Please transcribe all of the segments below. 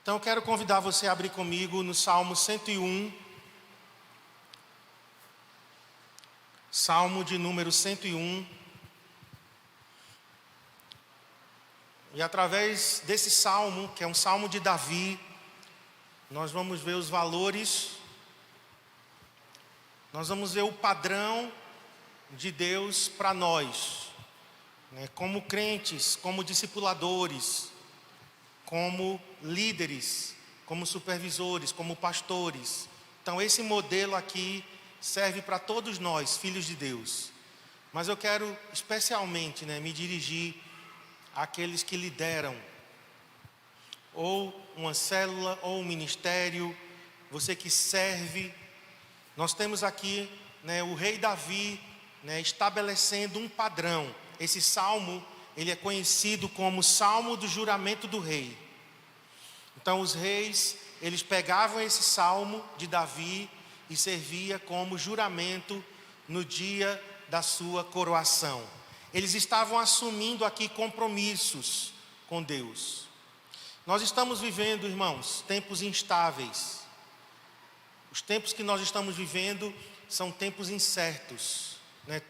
Então eu quero convidar você a abrir comigo no Salmo 101. Salmo de número 101. E através desse salmo, que é um salmo de Davi, nós vamos ver os valores, nós vamos ver o padrão de Deus para nós, né? Como crentes, como discipuladores, como líderes, como supervisores, como pastores. Então esse modelo aqui serve para todos nós, filhos de Deus. Mas eu quero especialmente, me dirigir àqueles que lideram, ou uma célula, ou um ministério, você que serve. Nós temos aqui, o rei Davi, estabelecendo um padrão. Esse salmo, ele é conhecido como Salmo do Juramento do Rei. Então os reis, eles pegavam esse salmo de Davi e servia como juramento no dia da sua coroação. Eles estavam assumindo aqui compromissos com Deus. Nós estamos vivendo, irmãos, tempos instáveis. Os tempos que nós estamos vivendo são tempos incertos,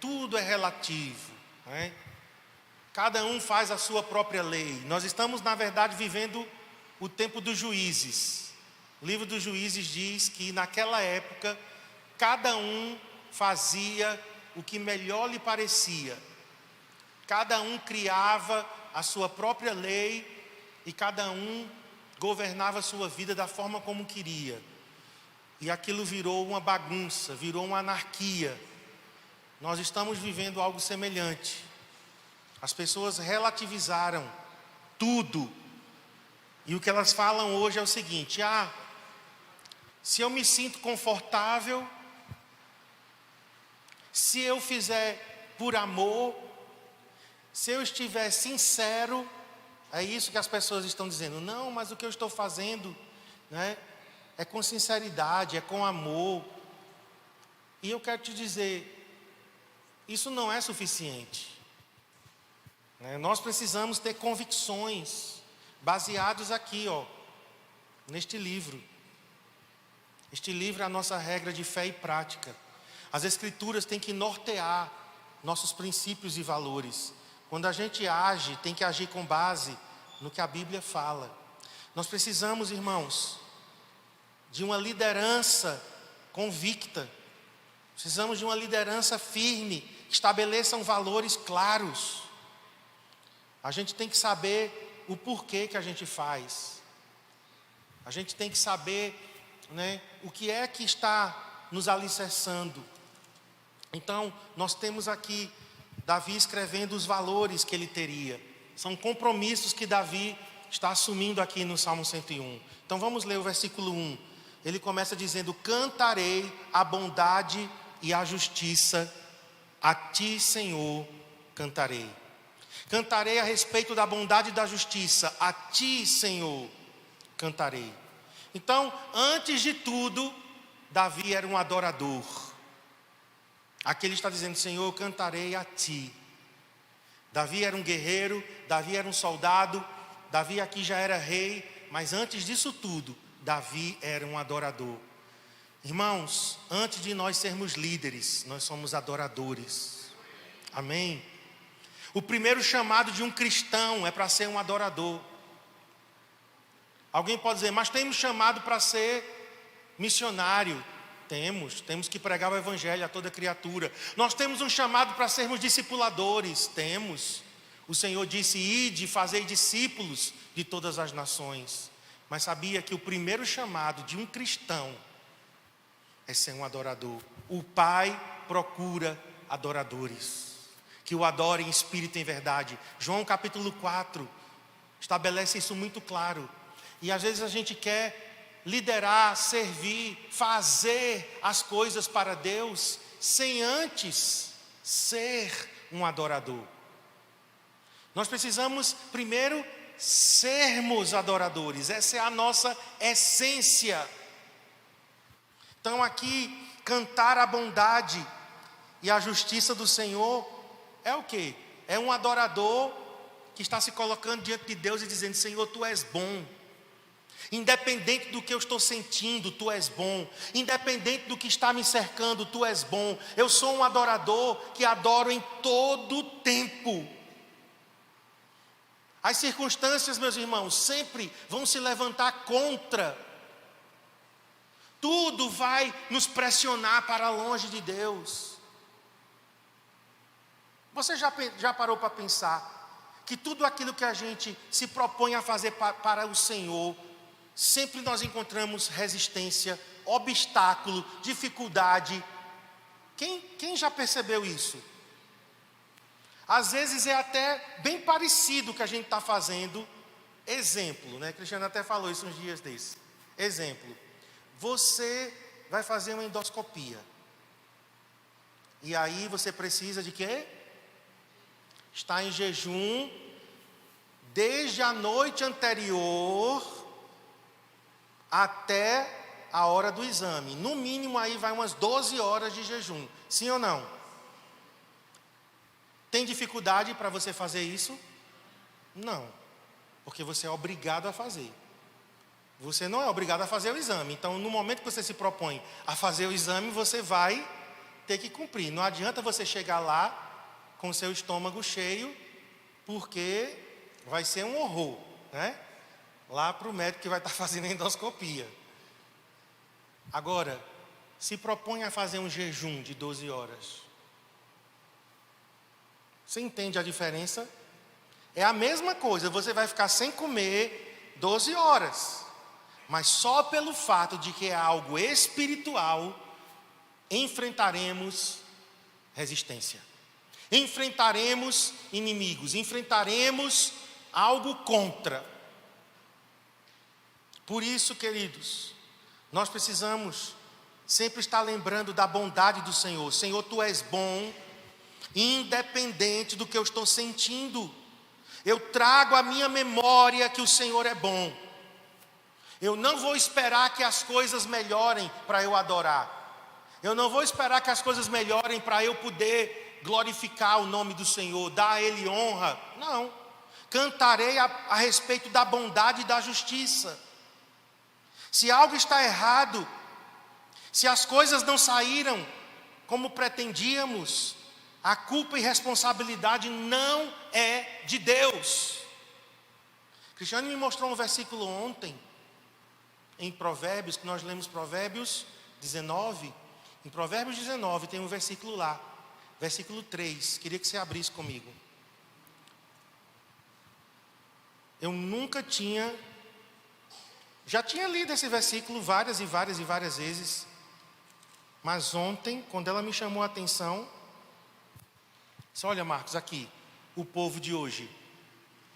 Tudo é relativo, Cada um faz a sua própria lei. Nós estamos, na verdade, vivendo o tempo dos juízes. O livro dos Juízes diz que naquela época cada um fazia o que melhor lhe parecia. Cada um criava a sua própria lei e cada um governava a sua vida da forma como queria. E aquilo virou uma bagunça, virou uma anarquia. Nós estamos vivendo algo semelhante. As pessoas relativizaram tudo. E o que elas falam hoje é o seguinte: se eu me sinto confortável, se eu fizer por amor, se eu estiver sincero, é isso que as pessoas estão dizendo. Não, mas o que eu estou fazendo, é com sinceridade, é com amor. E eu quero te dizer, isso não é suficiente. Nós precisamos ter convicções baseados aqui, neste livro. Este livro é a nossa regra de fé e prática. As Escrituras têm que nortear nossos princípios e valores. Quando a gente age, tem que agir com base no que a Bíblia fala. Nós precisamos, irmãos, de uma liderança convicta. Precisamos de uma liderança firme, que estabeleçam valores claros. A gente tem que saber o porquê que a gente faz. A gente tem que saber, o que é que está nos alicerçando. Então, nós temos aqui Davi escrevendo os valores que ele teria. São compromissos que Davi está assumindo aqui no Salmo 101. Então vamos ler o versículo 1. Ele começa dizendo: cantarei a bondade e a justiça, a ti, Senhor, cantarei. Cantarei a respeito da bondade e da justiça, a ti, Senhor, cantarei. Então, antes de tudo, Davi era um adorador. Aqui ele está dizendo: Senhor, eu cantarei a ti. Davi era um guerreiro, Davi era um soldado, Davi aqui já era rei, mas antes disso tudo, Davi era um adorador. Irmãos, antes de nós sermos líderes, nós somos adoradores. Amém? O primeiro chamado de um cristão é para ser um adorador. Alguém pode dizer: mas temos chamado para ser missionário. Temos que pregar o evangelho a toda criatura. Nós temos um chamado para sermos discipuladores. Temos. O Senhor disse: ide, fazei discípulos de todas as nações. Mas sabia que o primeiro chamado de um cristão é ser um adorador. O Pai procura adoradores que o adorem em espírito e em verdade. João capítulo 4 estabelece isso muito claro. E às vezes a gente quer liderar, servir, fazer as coisas para Deus, sem antes ser um adorador. Nós precisamos primeiro sermos adoradores. Essa é a nossa essência. Então aqui, cantar a bondade e a justiça do Senhor é o quê? É um adorador que está se colocando diante de Deus e dizendo: Senhor, tu és bom. Independente do que eu estou sentindo, tu és bom. Independente do que está me cercando, tu és bom. Eu sou um adorador que adoro em todo tempo. As circunstâncias, meus irmãos, sempre vão se levantar contra. Tudo vai nos pressionar para longe de Deus. Você já parou para pensar que tudo aquilo que a gente se propõe a fazer para o Senhor, sempre nós encontramos resistência, obstáculo, dificuldade? Quem já percebeu isso? Às vezes é até bem parecido o que a gente está fazendo. Exemplo, né? Cristiano até falou isso uns dias desses. Exemplo, você vai fazer uma endoscopia. E aí você precisa de quê? Está em jejum desde a noite anterior até a hora do exame. No mínimo aí vai umas 12 horas de jejum. Sim ou não? Tem dificuldade para você fazer isso? Não. Porque você é obrigado a fazer. Você não é obrigado a fazer o exame. Então, no momento que você se propõe a fazer o exame, você vai ter que cumprir. Não adianta você chegar lá com o seu estômago cheio, porque vai ser um horror, né? Lá para o médico que vai estar fazendo a endoscopia. Agora, se propõe a fazer um jejum de 12 horas. Você entende a diferença? É a mesma coisa, você vai ficar sem comer 12 horas. Mas só pelo fato de que é algo espiritual, enfrentaremos resistência. Enfrentaremos inimigos, enfrentaremos algo contra. Por isso, queridos, nós precisamos sempre estar lembrando da bondade do Senhor. Senhor, tu és bom, independente do que eu estou sentindo. Eu trago à minha memória que o Senhor é bom. Eu não vou esperar que as coisas melhorem para eu adorar. Eu não vou esperar que as coisas melhorem para eu poder glorificar o nome do Senhor, dar a Ele honra. Não. Cantarei a respeito da bondade e da justiça. Se algo está errado, se as coisas não saíram como pretendíamos, a culpa e responsabilidade não é de Deus. Cristiano me mostrou um versículo ontem, em Provérbios, que nós lemos Provérbios 19. Em Provérbios 19 tem um versículo lá, versículo 3, queria que você abrisse comigo. Eu nunca já tinha lido esse versículo várias vezes, mas ontem, quando ela me chamou a atenção, disse, olha Marcos, aqui, o povo de hoje,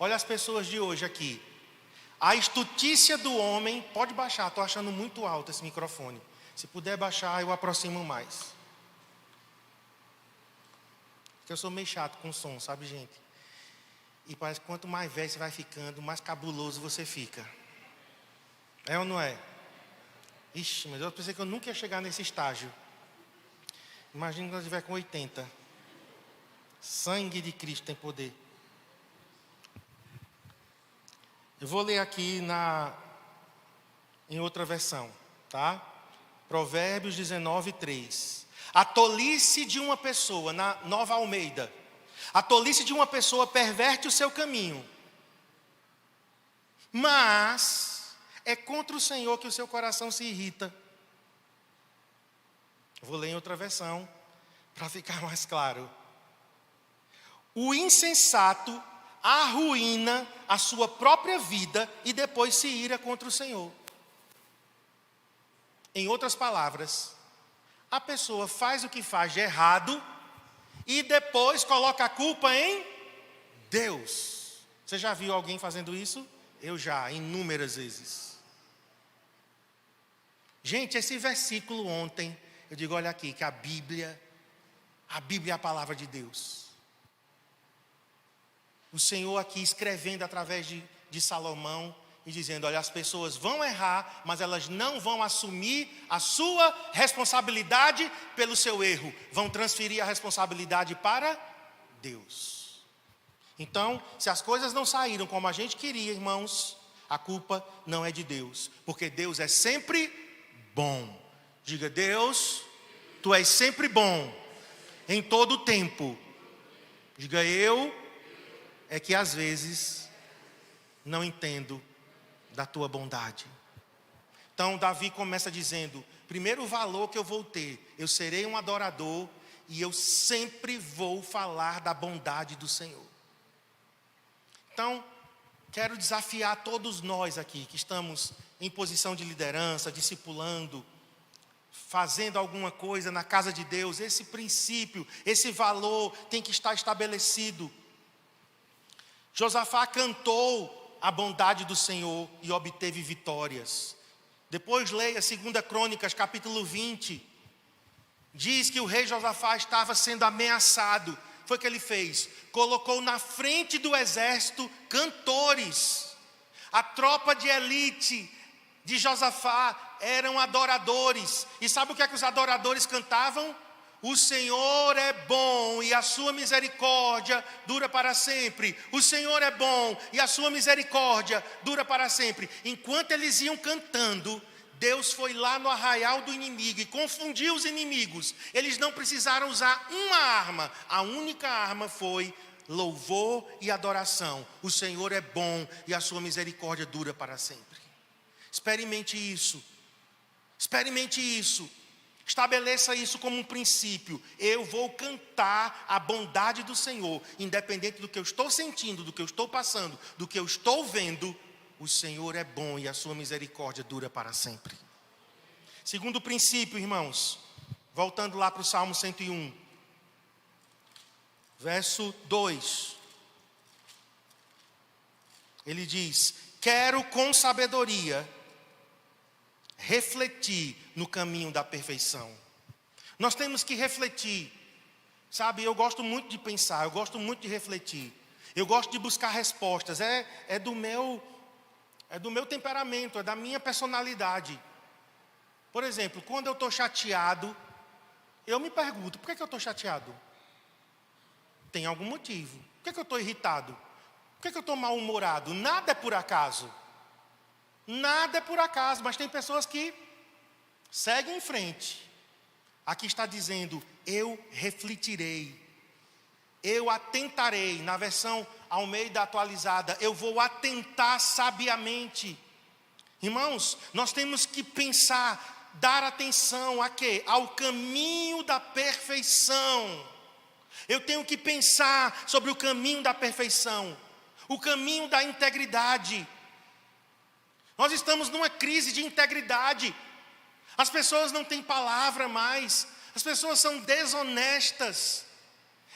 olha as pessoas de hoje aqui, a estutícia do homem, pode baixar, estou achando muito alto esse microfone, se puder baixar eu aproximo mais. Porque eu sou meio chato com som, sabe gente? E parece que quanto mais velho você vai ficando, mais cabuloso você fica. É ou não é? Ixi, mas eu pensei que eu nunca ia chegar nesse estágio. Imagina quando eu estiver com 80. Sangue de Cristo tem poder. Eu vou ler aqui em outra versão, tá? Provérbios 19, 3. A tolice de uma pessoa, na Nova Almeida, a tolice de uma pessoa perverte o seu caminho, mas é contra o Senhor que o seu coração se irrita. Vou ler em outra versão, para ficar mais claro. O insensato arruína a sua própria vida e depois se ira contra o Senhor. Em outras palavras, a pessoa faz o que faz de errado e depois coloca a culpa em Deus. Você já viu alguém fazendo isso? Eu já, inúmeras vezes. Gente, esse versículo ontem, eu digo, olha aqui, que a Bíblia é a palavra de Deus. O Senhor aqui escrevendo através de Salomão e dizendo, olha, as pessoas vão errar, mas elas não vão assumir a sua responsabilidade pelo seu erro. Vão transferir a responsabilidade para Deus. Então, se as coisas não saíram como a gente queria, irmãos, a culpa não é de Deus, porque Deus é sempre bom. Diga: Deus, tu és sempre bom, em todo o tempo. Diga: eu é que às vezes não entendo da tua bondade. Então Davi começa dizendo: primeiro valor que eu vou ter, eu serei um adorador e eu sempre vou falar da bondade do Senhor. Então, quero desafiar todos nós aqui que estamos em posição de liderança, discipulando, fazendo alguma coisa na casa de Deus. Esse princípio, esse valor tem que estar estabelecido. Josafá cantou a bondade do Senhor e obteve vitórias. Depois leia 2 Crônicas, capítulo 20. Diz que o rei Josafá estava sendo ameaçado. Foi o que ele fez: colocou na frente do exército cantores. A tropa de elite de Josafá eram adoradores. E sabe o que é que os adoradores cantavam? O Senhor é bom e a sua misericórdia dura para sempre. O Senhor é bom e a sua misericórdia dura para sempre. Enquanto eles iam cantando, Deus foi lá no arraial do inimigo e confundiu os inimigos. Eles não precisaram usar uma arma. A única arma foi louvor e adoração. O Senhor é bom e a sua misericórdia dura para sempre. Experimente isso. Experimente isso. Estabeleça isso como um princípio. Eu vou cantar a bondade do Senhor, independente do que eu estou sentindo, do que eu estou passando, do que eu estou vendo. O Senhor é bom e a sua misericórdia dura para sempre. Segundo princípio, irmãos, voltando lá para o Salmo 101, verso 2. Ele diz: quero com sabedoria refletir no caminho da perfeição. Nós temos que refletir. Sabe, eu gosto muito de pensar, eu gosto muito de refletir. Eu gosto de buscar respostas. É do meu temperamento, é da minha personalidade. Por exemplo, quando eu estou chateado, eu me pergunto: por que eu estou chateado? Tem algum motivo. Por que eu estou irritado? Por que eu estou mal-humorado? Nada é por acaso. Nada é por acaso, mas tem pessoas que seguem em frente. Aqui está dizendo: eu refletirei, eu atentarei. Na versão Almeida atualizada, eu vou atentar sabiamente. Irmãos, nós temos que pensar, dar atenção a quê? Ao caminho da perfeição. Eu tenho que pensar sobre o caminho da perfeição, o caminho da integridade. Nós estamos numa crise de integridade. As pessoas não têm palavra mais. As pessoas são desonestas.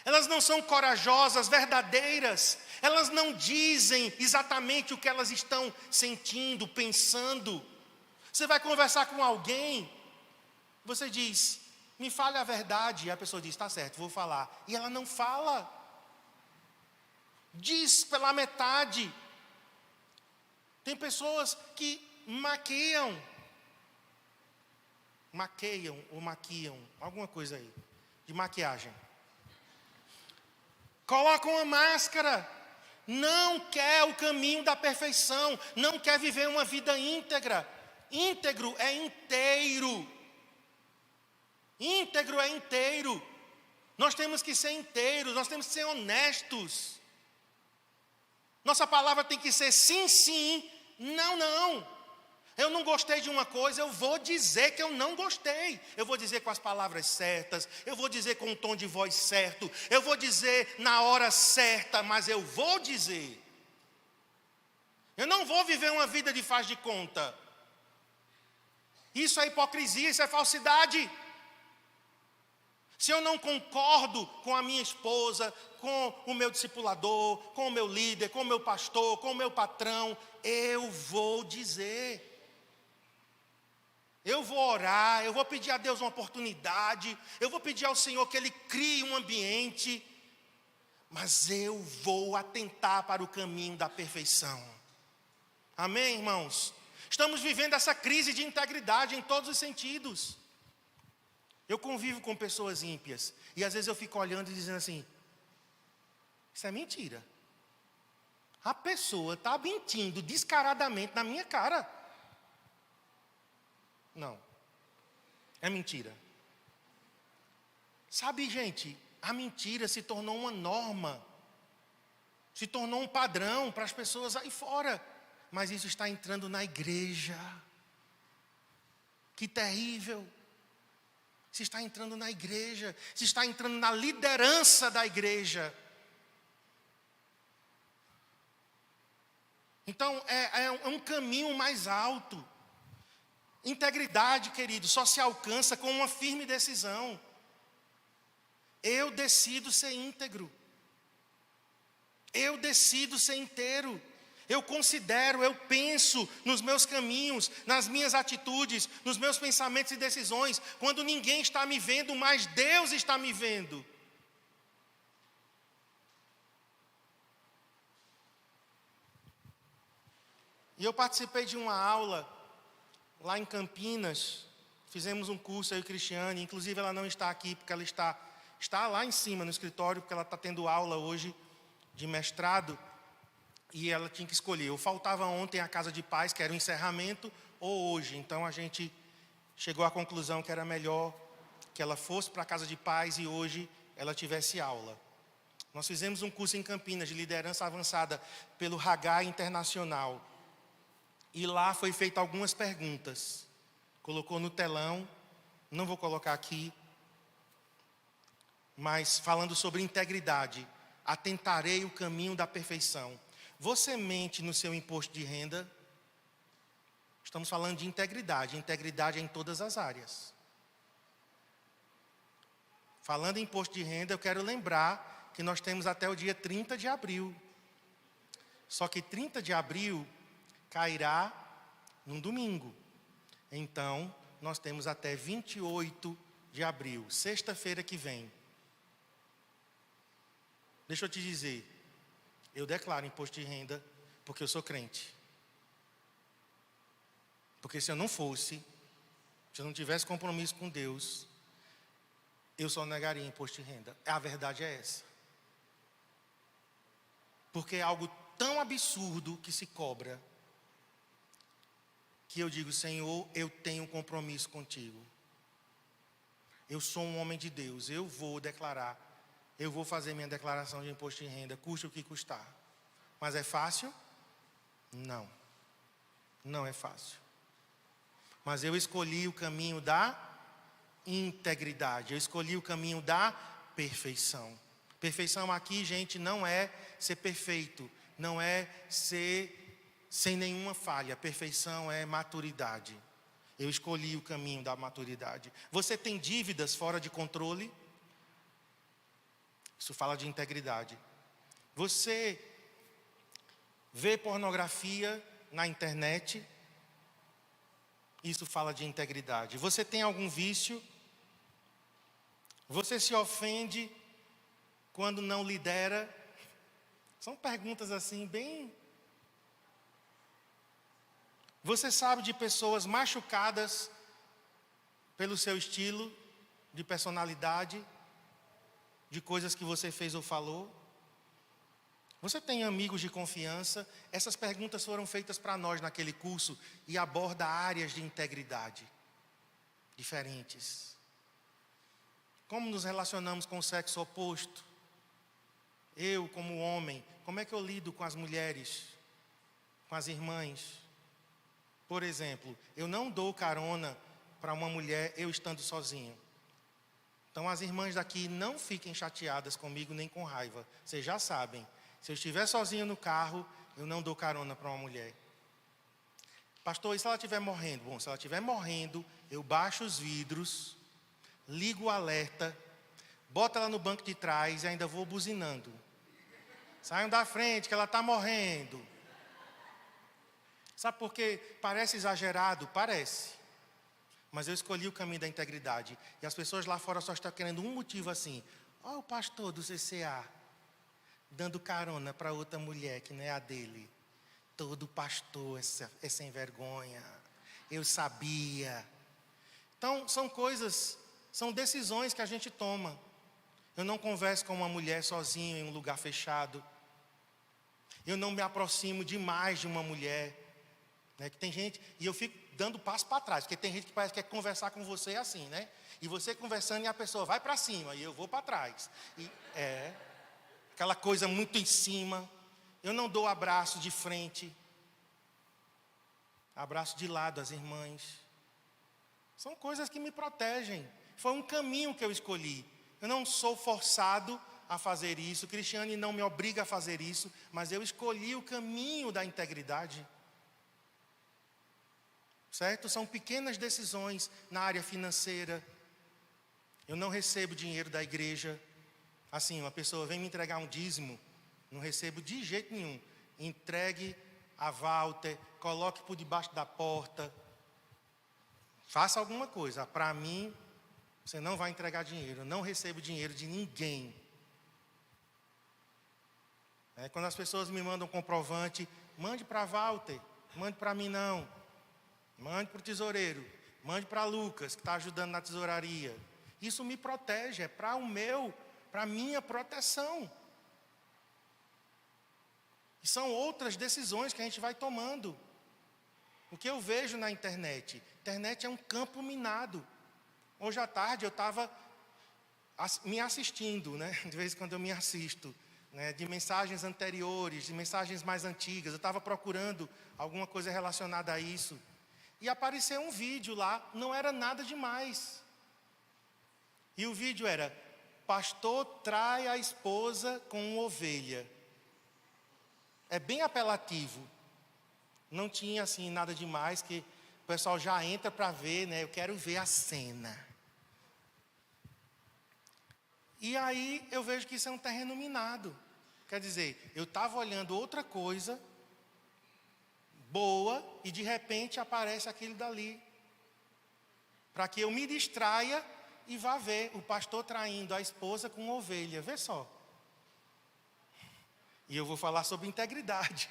Elas não são corajosas, verdadeiras. Elas não dizem exatamente o que elas estão sentindo, pensando. Você vai conversar com alguém, você diz: me fale a verdade. E a pessoa diz: está certo, vou falar. E ela não fala. Diz pela metade. Tem pessoas que maquiam, alguma coisa aí, de maquiagem. Colocam uma máscara, não quer o caminho da perfeição, não quer viver uma vida íntegra. Íntegro é inteiro. Íntegro é inteiro. Nós temos que ser inteiros, nós temos que ser honestos. Nossa palavra tem que ser sim, sim, não, não. Eu não gostei de uma coisa, eu vou dizer que eu não gostei. Eu vou dizer com as palavras certas, eu vou dizer com o tom de voz certo, eu vou dizer na hora certa, mas eu vou dizer. Eu não vou viver uma vida de faz de conta. Isso é hipocrisia, isso é falsidade. Se eu não concordo com a minha esposa, com o meu discipulador, com o meu líder, com o meu pastor, com o meu patrão, eu vou dizer. Eu vou orar, eu vou pedir a Deus uma oportunidade, eu vou pedir ao Senhor que Ele crie um ambiente, mas eu vou atentar para o caminho da perfeição. Amém, irmãos? Estamos vivendo essa crise de integridade em todos os sentidos. Eu convivo com pessoas ímpias, e às vezes eu fico olhando e dizendo assim: isso é mentira. A pessoa está mentindo descaradamente na minha cara. Não. É mentira. Sabe, gente, a mentira se tornou uma norma. Se tornou um padrão para as pessoas aí fora. Mas isso está entrando na igreja. Que terrível. Se está entrando na igreja. Se está entrando na liderança da igreja. Então, é um caminho mais alto. Integridade, querido, só se alcança com uma firme decisão. Eu decido ser íntegro. Eu decido ser inteiro. Eu considero, eu penso nos meus caminhos, nas minhas atitudes, nos meus pensamentos e decisões, quando ninguém está me vendo, mas Deus está me vendo. E eu participei de uma aula lá em Campinas. Fizemos um curso aí, Cristiane. Inclusive ela não está aqui, porque ela está lá em cima no escritório, porque ela está tendo aula hoje de mestrado. E ela tinha que escolher. Ou faltava ontem a casa de paz, que era o encerramento, ou hoje. Então a gente chegou à conclusão que era melhor que ela fosse para a casa de paz e hoje ela tivesse aula. Nós fizemos um curso em Campinas de liderança avançada pelo Hagai Internacional. E lá foi feita algumas perguntas. Colocou no telão, não vou colocar aqui, mas falando sobre integridade. Atentarei o caminho da perfeição. Você mente no seu imposto de renda? Estamos falando de integridade. Integridade é em todas as áreas. Falando em imposto de renda, eu quero lembrar que nós temos até o dia 30 de abril. Só que 30 de abril cairá num domingo. Então, nós temos até 28 de abril, sexta-feira que vem. Deixa eu te dizer, eu declaro imposto de renda porque eu sou crente. Porque se eu não fosse, se eu não tivesse compromisso com Deus, eu só negaria imposto de renda. A verdade é essa. Porque é algo tão absurdo que se cobra, que eu digo, Senhor, eu tenho um compromisso contigo. Eu sou um homem de Deus, eu vou declarar, eu vou fazer minha declaração de imposto de renda, custe o que custar. Mas é fácil? Não. Não é fácil. Mas eu escolhi o caminho da integridade, eu escolhi o caminho da perfeição. Perfeição aqui, gente, não é ser perfeito, não é ser sem nenhuma falha. Perfeição é maturidade. Eu escolhi o caminho da maturidade. Você tem dívidas fora de controle? Isso fala de integridade. Você vê pornografia na internet? Isso fala de integridade. Você tem algum vício? Você se ofende quando não lidera? São perguntas assim bem... Você sabe de pessoas machucadas pelo seu estilo de personalidade, de coisas que você fez ou falou? Você tem amigos de confiança? Essas perguntas foram feitas para nós naquele curso e aborda áreas de integridade diferentes. Como nos relacionamos com o sexo oposto? Eu, como homem, como é que eu lido com as mulheres, com as irmãs? Por exemplo, eu não dou carona para uma mulher eu estando sozinho. Então as irmãs daqui não fiquem chateadas comigo nem com raiva. Vocês já sabem. Se eu estiver sozinho no carro, eu não dou carona para uma mulher. Pastor, e se ela estiver morrendo? Bom, se ela estiver morrendo, eu baixo os vidros, ligo o alerta, boto ela no banco de trás e ainda vou buzinando. Saiam da frente que ela está morrendo. Sabe por quê? Parece exagerado? Parece. Mas eu escolhi o caminho da integridade. E as pessoas lá fora só estão querendo um motivo assim. Olha o pastor do CCA, dando carona para outra mulher que não é a dele. Todo pastor é sem vergonha. Eu sabia. Então, são coisas, são decisões que a gente toma. Eu não converso com uma mulher sozinho em um lugar fechado. Eu não me aproximo demais de uma mulher, né? Que tem gente, e eu fico dando passo para trás, porque tem gente que parece que quer conversar com você assim, né? E você conversando e a pessoa vai para cima e eu vou para trás. E aquela coisa muito em cima. Eu não dou abraço de frente. Abraço de lado as irmãs. São coisas que me protegem. Foi um caminho que eu escolhi. Eu não sou forçado a fazer isso. O Cristiane não me obriga a fazer isso, mas eu escolhi o caminho da integridade. Certo? São pequenas decisões na área financeira. Eu não recebo dinheiro da igreja. Assim, uma pessoa vem me entregar um dízimo, não recebo de jeito nenhum. Entregue a Walter, coloque por debaixo da porta. Faça alguma coisa. Para mim, você não vai entregar dinheiro. Eu não recebo dinheiro de ninguém. Quando as pessoas me mandam comprovante, mande para Walter, mande para mim não. Mande para o tesoureiro, mande para Lucas, que está ajudando na tesouraria. Isso me protege, é para a minha proteção. E são outras decisões que a gente vai tomando. O que eu vejo na internet? A internet é um campo minado. Hoje à tarde eu estava me assistindo, né? De vez em quando eu me assisto, né? De mensagens anteriores, de mensagens mais antigas. Eu estava procurando alguma coisa relacionada a isso. E apareceu um vídeo lá, não era nada demais. E o vídeo era: pastor trai a esposa com uma ovelha. É bem apelativo. Não tinha assim nada demais, que o pessoal já entra para ver, né? Eu quero ver a cena. E aí eu vejo que isso é um terreno minado. Quer dizer, eu estava olhando outra coisa boa e de repente aparece aquilo dali. Para que eu me distraia e vá ver o pastor traindo a esposa com uma ovelha. Vê só. E eu vou falar sobre integridade.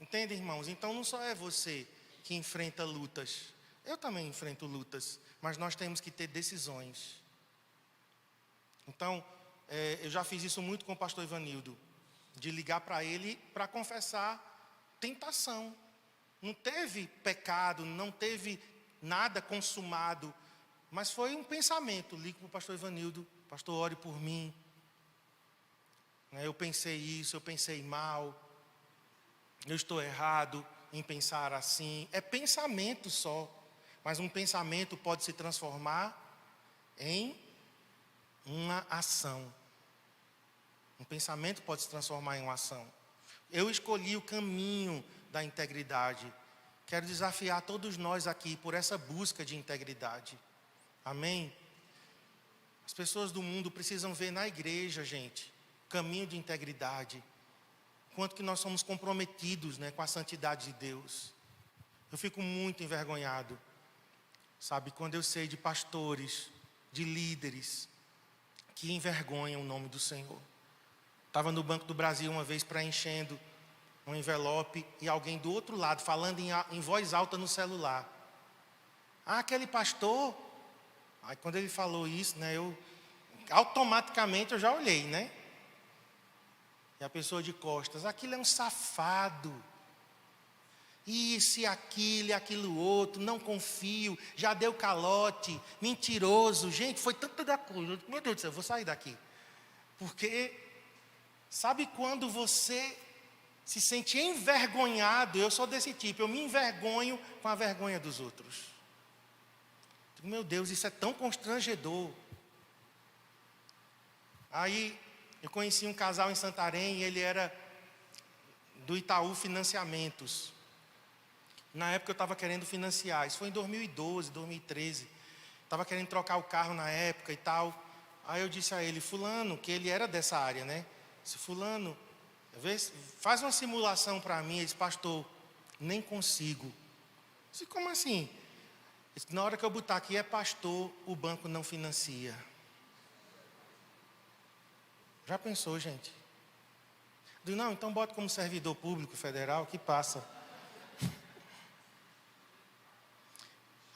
Entende, irmãos? Então não só é você que enfrenta lutas. Eu também enfrento lutas. Mas nós temos que ter decisões. Então, eu já fiz isso muito com o pastor Ivanildo. De ligar para ele para confessar tentação. Não teve pecado, não teve nada consumado. Mas foi um pensamento. Ligo para o pastor Ivanildo: pastor, ore por mim. Eu pensei isso, eu pensei mal. Eu estou errado em pensar assim. É pensamento só. Mas um pensamento pode se transformar em uma ação. Um pensamento pode se transformar em uma ação. Eu escolhi o caminho da integridade. Quero desafiar todos nós aqui por essa busca de integridade. Amém? As pessoas do mundo precisam ver na igreja, gente, caminho de integridade. Quanto que nós somos comprometidos, né, com a santidade de Deus. Eu fico muito envergonhado, sabe, quando eu sei de pastores, de líderes, que envergonham o nome do Senhor. Estava no Banco do Brasil uma vez preenchendo um envelope e alguém do outro lado falando em voz alta no celular. Aquele pastor. Aí quando ele falou isso, né, automaticamente eu já olhei, né? E a pessoa de costas: aquilo é um safado. Isso e aquilo outro, não confio, já deu calote, mentiroso. Gente, foi tanta da coisa. Meu Deus do céu, eu vou sair daqui. Porque, sabe quando você se sente envergonhado? Eu sou desse tipo, eu me envergonho com a vergonha dos outros. Meu Deus, isso é tão constrangedor. Aí, eu conheci um casal em Santarém, e ele era do Itaú Financiamentos. Na época eu estava querendo financiar, isso foi em 2012, 2013. Estava querendo trocar o carro na época e tal. Aí eu disse a ele: fulano, que ele era dessa área, né? Disse: fulano, faz uma simulação para mim. Ele disse: pastor, nem consigo. Eu disse: como assim? Na hora que eu botar aqui é pastor, o banco não financia. Já pensou, gente? Eu digo: não, então bota como servidor público federal que passa.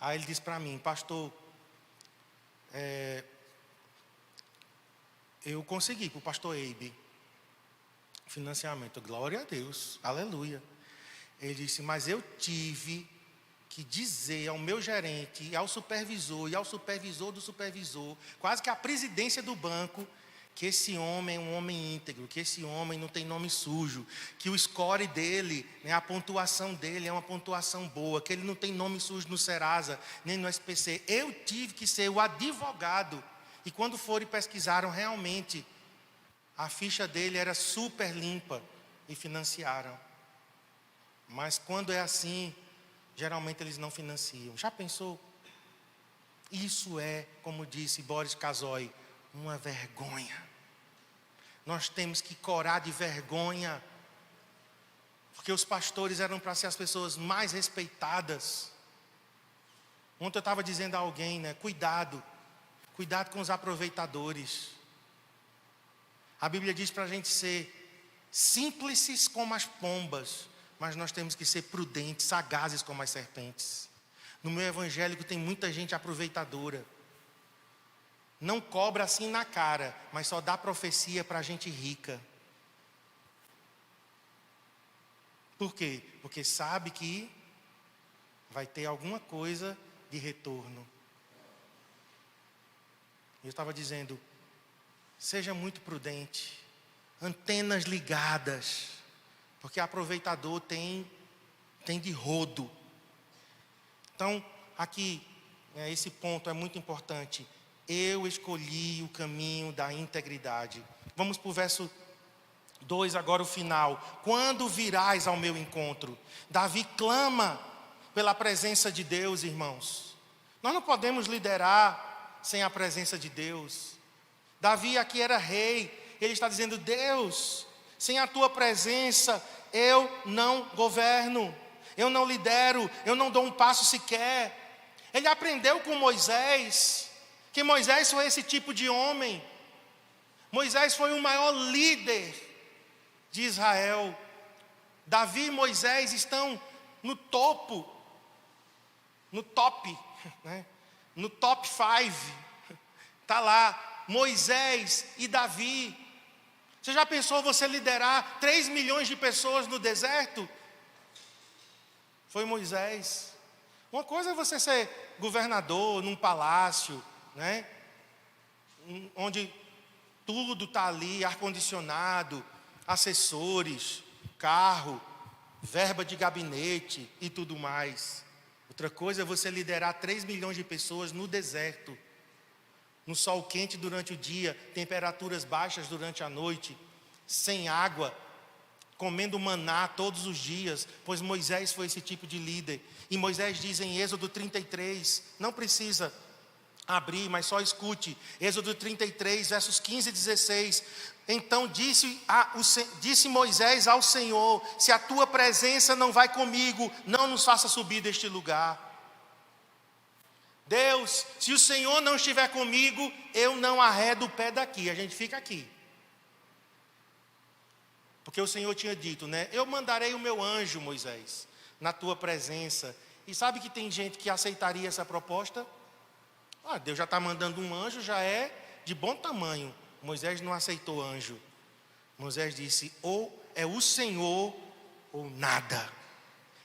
Aí ele disse para mim: pastor, eu consegui para o pastor Eibe. Financiamento, glória a Deus, aleluia. Ele disse, mas eu tive que dizer ao meu gerente, e ao supervisor do supervisor, quase que a presidência do banco, que esse homem é um homem íntegro, que esse homem não tem nome sujo, que o score dele, né, a pontuação dele é uma pontuação boa, que ele não tem nome sujo no Serasa, nem no SPC. Eu tive que ser o advogado. E quando foram e pesquisaram, realmente, a ficha dele era super limpa e financiaram. Mas quando é assim, geralmente eles não financiam. Já pensou? Isso é, como disse Boris Casoy, uma vergonha. Nós temos que corar de vergonha, porque os pastores eram para ser as pessoas mais respeitadas. Ontem eu estava dizendo a alguém, né, cuidado com os aproveitadores. A Bíblia diz para a gente ser simples como as pombas, mas nós temos que ser prudentes, sagazes como as serpentes. No meio evangélico tem muita gente aproveitadora. Não cobra assim na cara, mas só dá profecia para gente rica. Por quê? Porque sabe que vai ter alguma coisa de retorno. Eu estava dizendo, seja muito prudente, antenas ligadas, porque aproveitador tem de rodo. Então, aqui, esse ponto é muito importante. Eu escolhi o caminho da integridade. Vamos para o verso 2 agora, o final. Quando virás ao meu encontro? Davi clama pela presença de Deus, irmãos. Nós não podemos liderar sem a presença de Deus. Davi aqui era rei. Ele está dizendo, Deus, sem a tua presença, eu não governo. Eu não lidero, eu não dou um passo sequer. Ele aprendeu com Moisés, que Moisés foi esse tipo de homem. Moisés foi o maior líder de Israel. Davi e Moisés estão no topo, no top 5. Está lá, Moisés e Davi. Você já pensou você liderar 3 milhões de pessoas no deserto? Foi Moisés. Uma coisa é você ser governador num palácio, né? Onde tudo está ali, ar-condicionado, assessores, carro, verba de gabinete e tudo mais. Outra coisa é você liderar 3 milhões de pessoas no deserto, no sol quente durante o dia, temperaturas baixas durante a noite, sem água, comendo maná todos os dias, pois Moisés foi esse tipo de líder. E Moisés diz em Êxodo 33, não precisa abrir, mas só escute, Êxodo 33, versos 15 e 16. Então disse Moisés ao Senhor, se a tua presença não vai comigo, não nos faça subir deste lugar. Deus, se o Senhor não estiver comigo, eu não arredo o pé daqui, a gente fica aqui. Porque o Senhor tinha dito, né? Eu mandarei o meu anjo, Moisés, na tua presença. E sabe que tem gente que aceitaria essa proposta? Deus já está mandando um anjo, já é de bom tamanho. Moisés não aceitou anjo. Moisés disse, ou é o Senhor ou nada.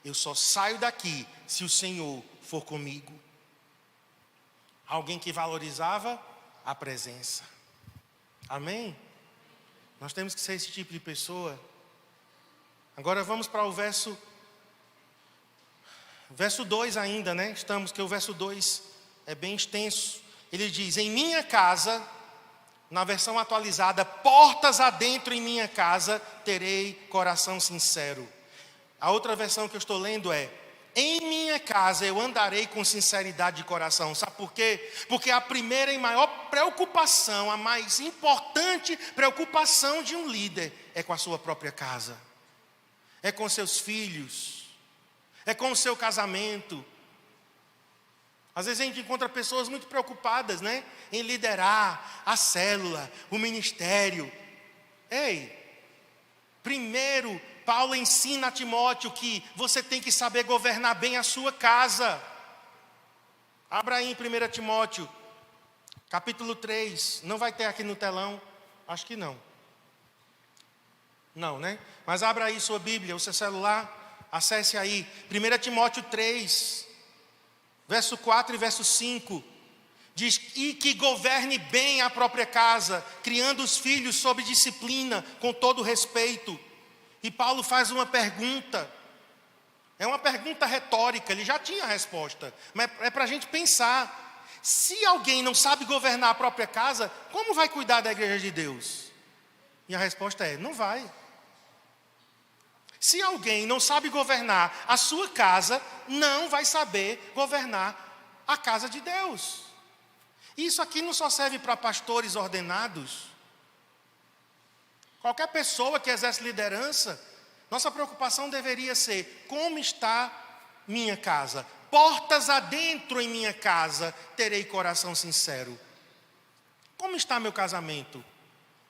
Eu só saio daqui se o Senhor for comigo. Alguém que valorizava a presença. Amém? Nós temos que ser esse tipo de pessoa. Agora vamos para o verso 2 ainda, né? Que o verso 2 é bem extenso. Ele diz, em minha casa, na versão atualizada, portas adentro em minha casa, terei coração sincero. A outra versão que eu estou lendo é, em minha casa eu andarei com sinceridade de coração. Sabe por quê? Porque a primeira e maior preocupação, a mais importante preocupação de um líder é com a sua própria casa. É com seus filhos. É com o seu casamento. Às vezes a gente encontra pessoas muito preocupadas, né? Em liderar a célula, o ministério. Primeiro, Paulo ensina a Timóteo que você tem que saber governar bem a sua casa. Abra aí em 1 Timóteo, capítulo 3. Não vai ter aqui no telão? Acho que não. Não, né? Mas abra aí sua Bíblia, o seu celular, acesse aí. 1 Timóteo 3, verso 4 e verso 5. Diz, e que governe bem a própria casa, criando os filhos sob disciplina, com todo respeito. E Paulo faz uma pergunta. É uma pergunta retórica, ele já tinha a resposta. Mas é para a gente pensar. Se alguém não sabe governar a própria casa, como vai cuidar da igreja de Deus? E a resposta é, não vai. Se alguém não sabe governar a sua casa, não vai saber governar a casa de Deus. Isso aqui não só serve para pastores ordenados. Qualquer pessoa que exerce liderança, nossa preocupação deveria ser, como está minha casa? Portas adentro em minha casa, terei coração sincero. Como está meu casamento?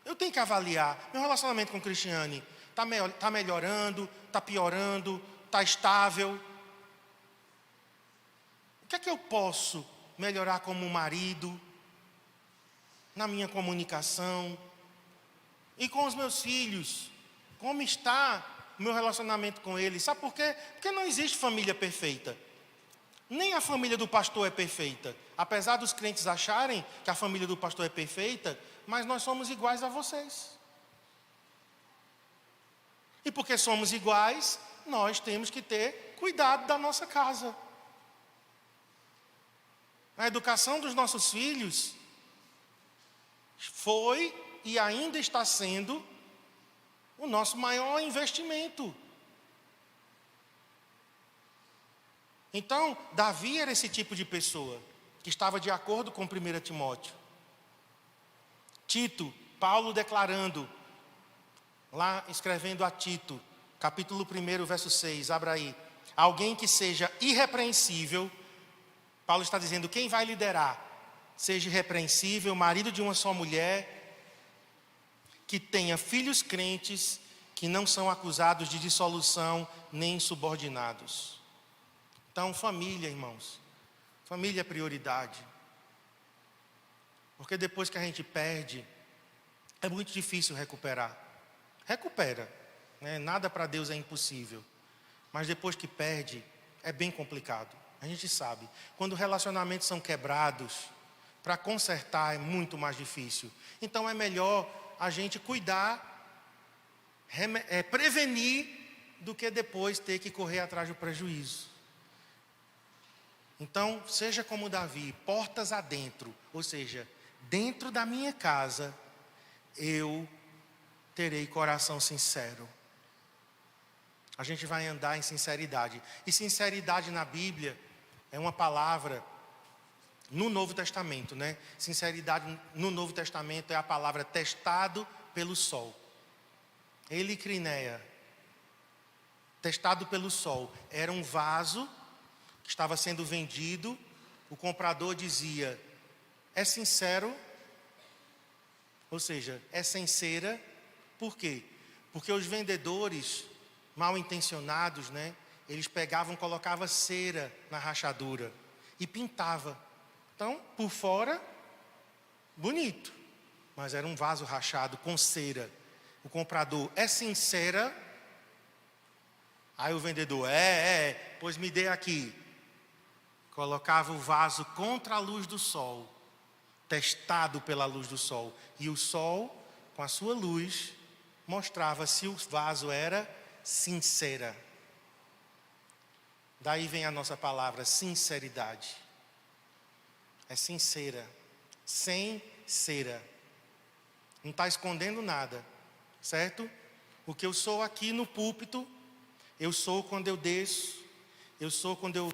Eu tenho que avaliar, meu relacionamento com Cristiane, está melhorando, está piorando, está estável? O que é que eu posso melhorar como marido, na minha comunicação e com os meus filhos? Como está o meu relacionamento com eles? Sabe por quê? Porque não existe família perfeita. Nem a família do pastor é perfeita. Apesar dos crentes acharem que a família do pastor é perfeita, mas nós somos iguais a vocês. E porque somos iguais, nós temos que ter cuidado da nossa casa. A educação dos nossos filhos foi e ainda está sendo o nosso maior investimento. Então, Davi era esse tipo de pessoa, que estava de acordo com 1 Timóteo. Tito, Paulo declarando, lá escrevendo a Tito, capítulo 1, verso 6, abra aí. Alguém que seja irrepreensível, Paulo está dizendo, quem vai liderar? Seja irrepreensível, marido de uma só mulher, que tenha filhos crentes, que não são acusados de dissolução, nem subordinados. Então, família, irmãos, família é prioridade. Porque depois que a gente perde, é muito difícil recuperar. Recupera, né? Nada para Deus é impossível. Mas depois que perde, é bem complicado. A gente sabe. Quando relacionamentos são quebrados, para consertar é muito mais difícil. Então é melhor a gente cuidar, prevenir, do que depois ter que correr atrás do prejuízo. Então, seja como Davi, portas adentro, ou seja, dentro da minha casa, eu terei coração sincero. A gente vai andar em sinceridade. E sinceridade na Bíblia é uma palavra no Novo Testamento, né? Sinceridade no Novo Testamento é a palavra testado pelo sol. Elicrineia, testado pelo sol. Era um vaso que estava sendo vendido. O comprador dizia, é sincero, ou seja, é sem cera. Por quê? Porque os vendedores mal intencionados, né? Eles pegavam, colocavam cera na rachadura e pintava. Então, por fora, bonito, mas era um vaso rachado com cera. O comprador, é sincera? Aí o vendedor, pois me dê aqui. Colocava o vaso contra a luz do sol, testado pela luz do sol. E o sol, com a sua luz, mostrava se o vaso era sincera. Daí vem a nossa palavra, sinceridade. É sincera, sem cera. Não está escondendo nada, certo? O que eu sou aqui no púlpito, eu sou quando eu desço, eu sou quando eu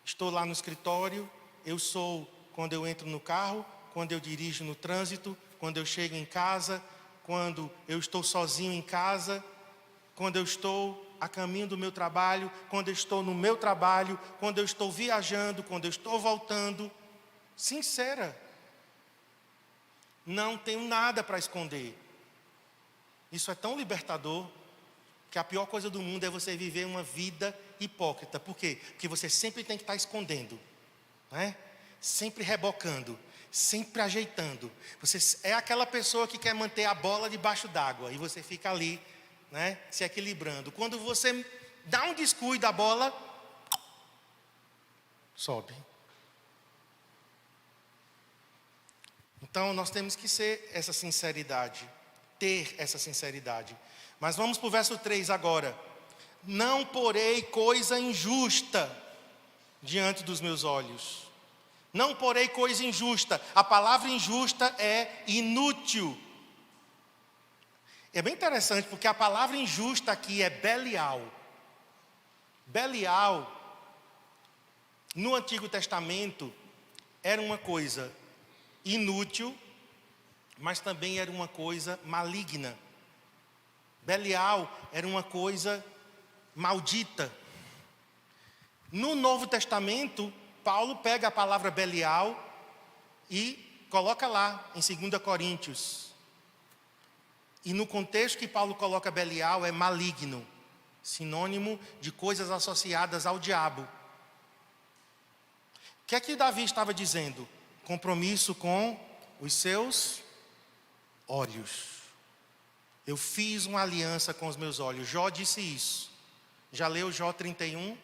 estou lá no escritório, eu sou quando eu entro no carro, quando eu dirijo no trânsito, quando eu chego em casa, quando eu estou sozinho em casa, quando eu estou a caminho do meu trabalho, quando eu estou no meu trabalho, quando eu estou viajando, quando eu estou voltando. Sincera. Não tenho nada para esconder. Isso é tão libertador, que a pior coisa do mundo é você viver uma vida hipócrita. Por quê? Porque você sempre tem que estar escondendo, né? Sempre rebocando, sempre ajeitando. Você é aquela pessoa que quer manter a bola debaixo d'água e você fica ali né, se equilibrando. Quando você dá um descuido, a bola sobe. Então nós temos que ter essa sinceridade. Mas vamos para o verso 3 agora. Não porei coisa injusta diante dos meus olhos. Não porei coisa injusta. A palavra injusta é inútil. É bem interessante porque a palavra injusta aqui é Belial. Belial, no Antigo Testamento, era uma coisa inútil, mas também era uma coisa maligna. Belial era uma coisa maldita. No Novo Testamento, Paulo pega a palavra Belial e coloca lá em 2 Coríntios. E no contexto que Paulo coloca Belial é maligno, sinônimo de coisas associadas ao diabo. O que é que Davi estava dizendo? Compromisso com os seus olhos. Eu fiz uma aliança com os meus olhos. Jó disse isso. Já leu Jó 31?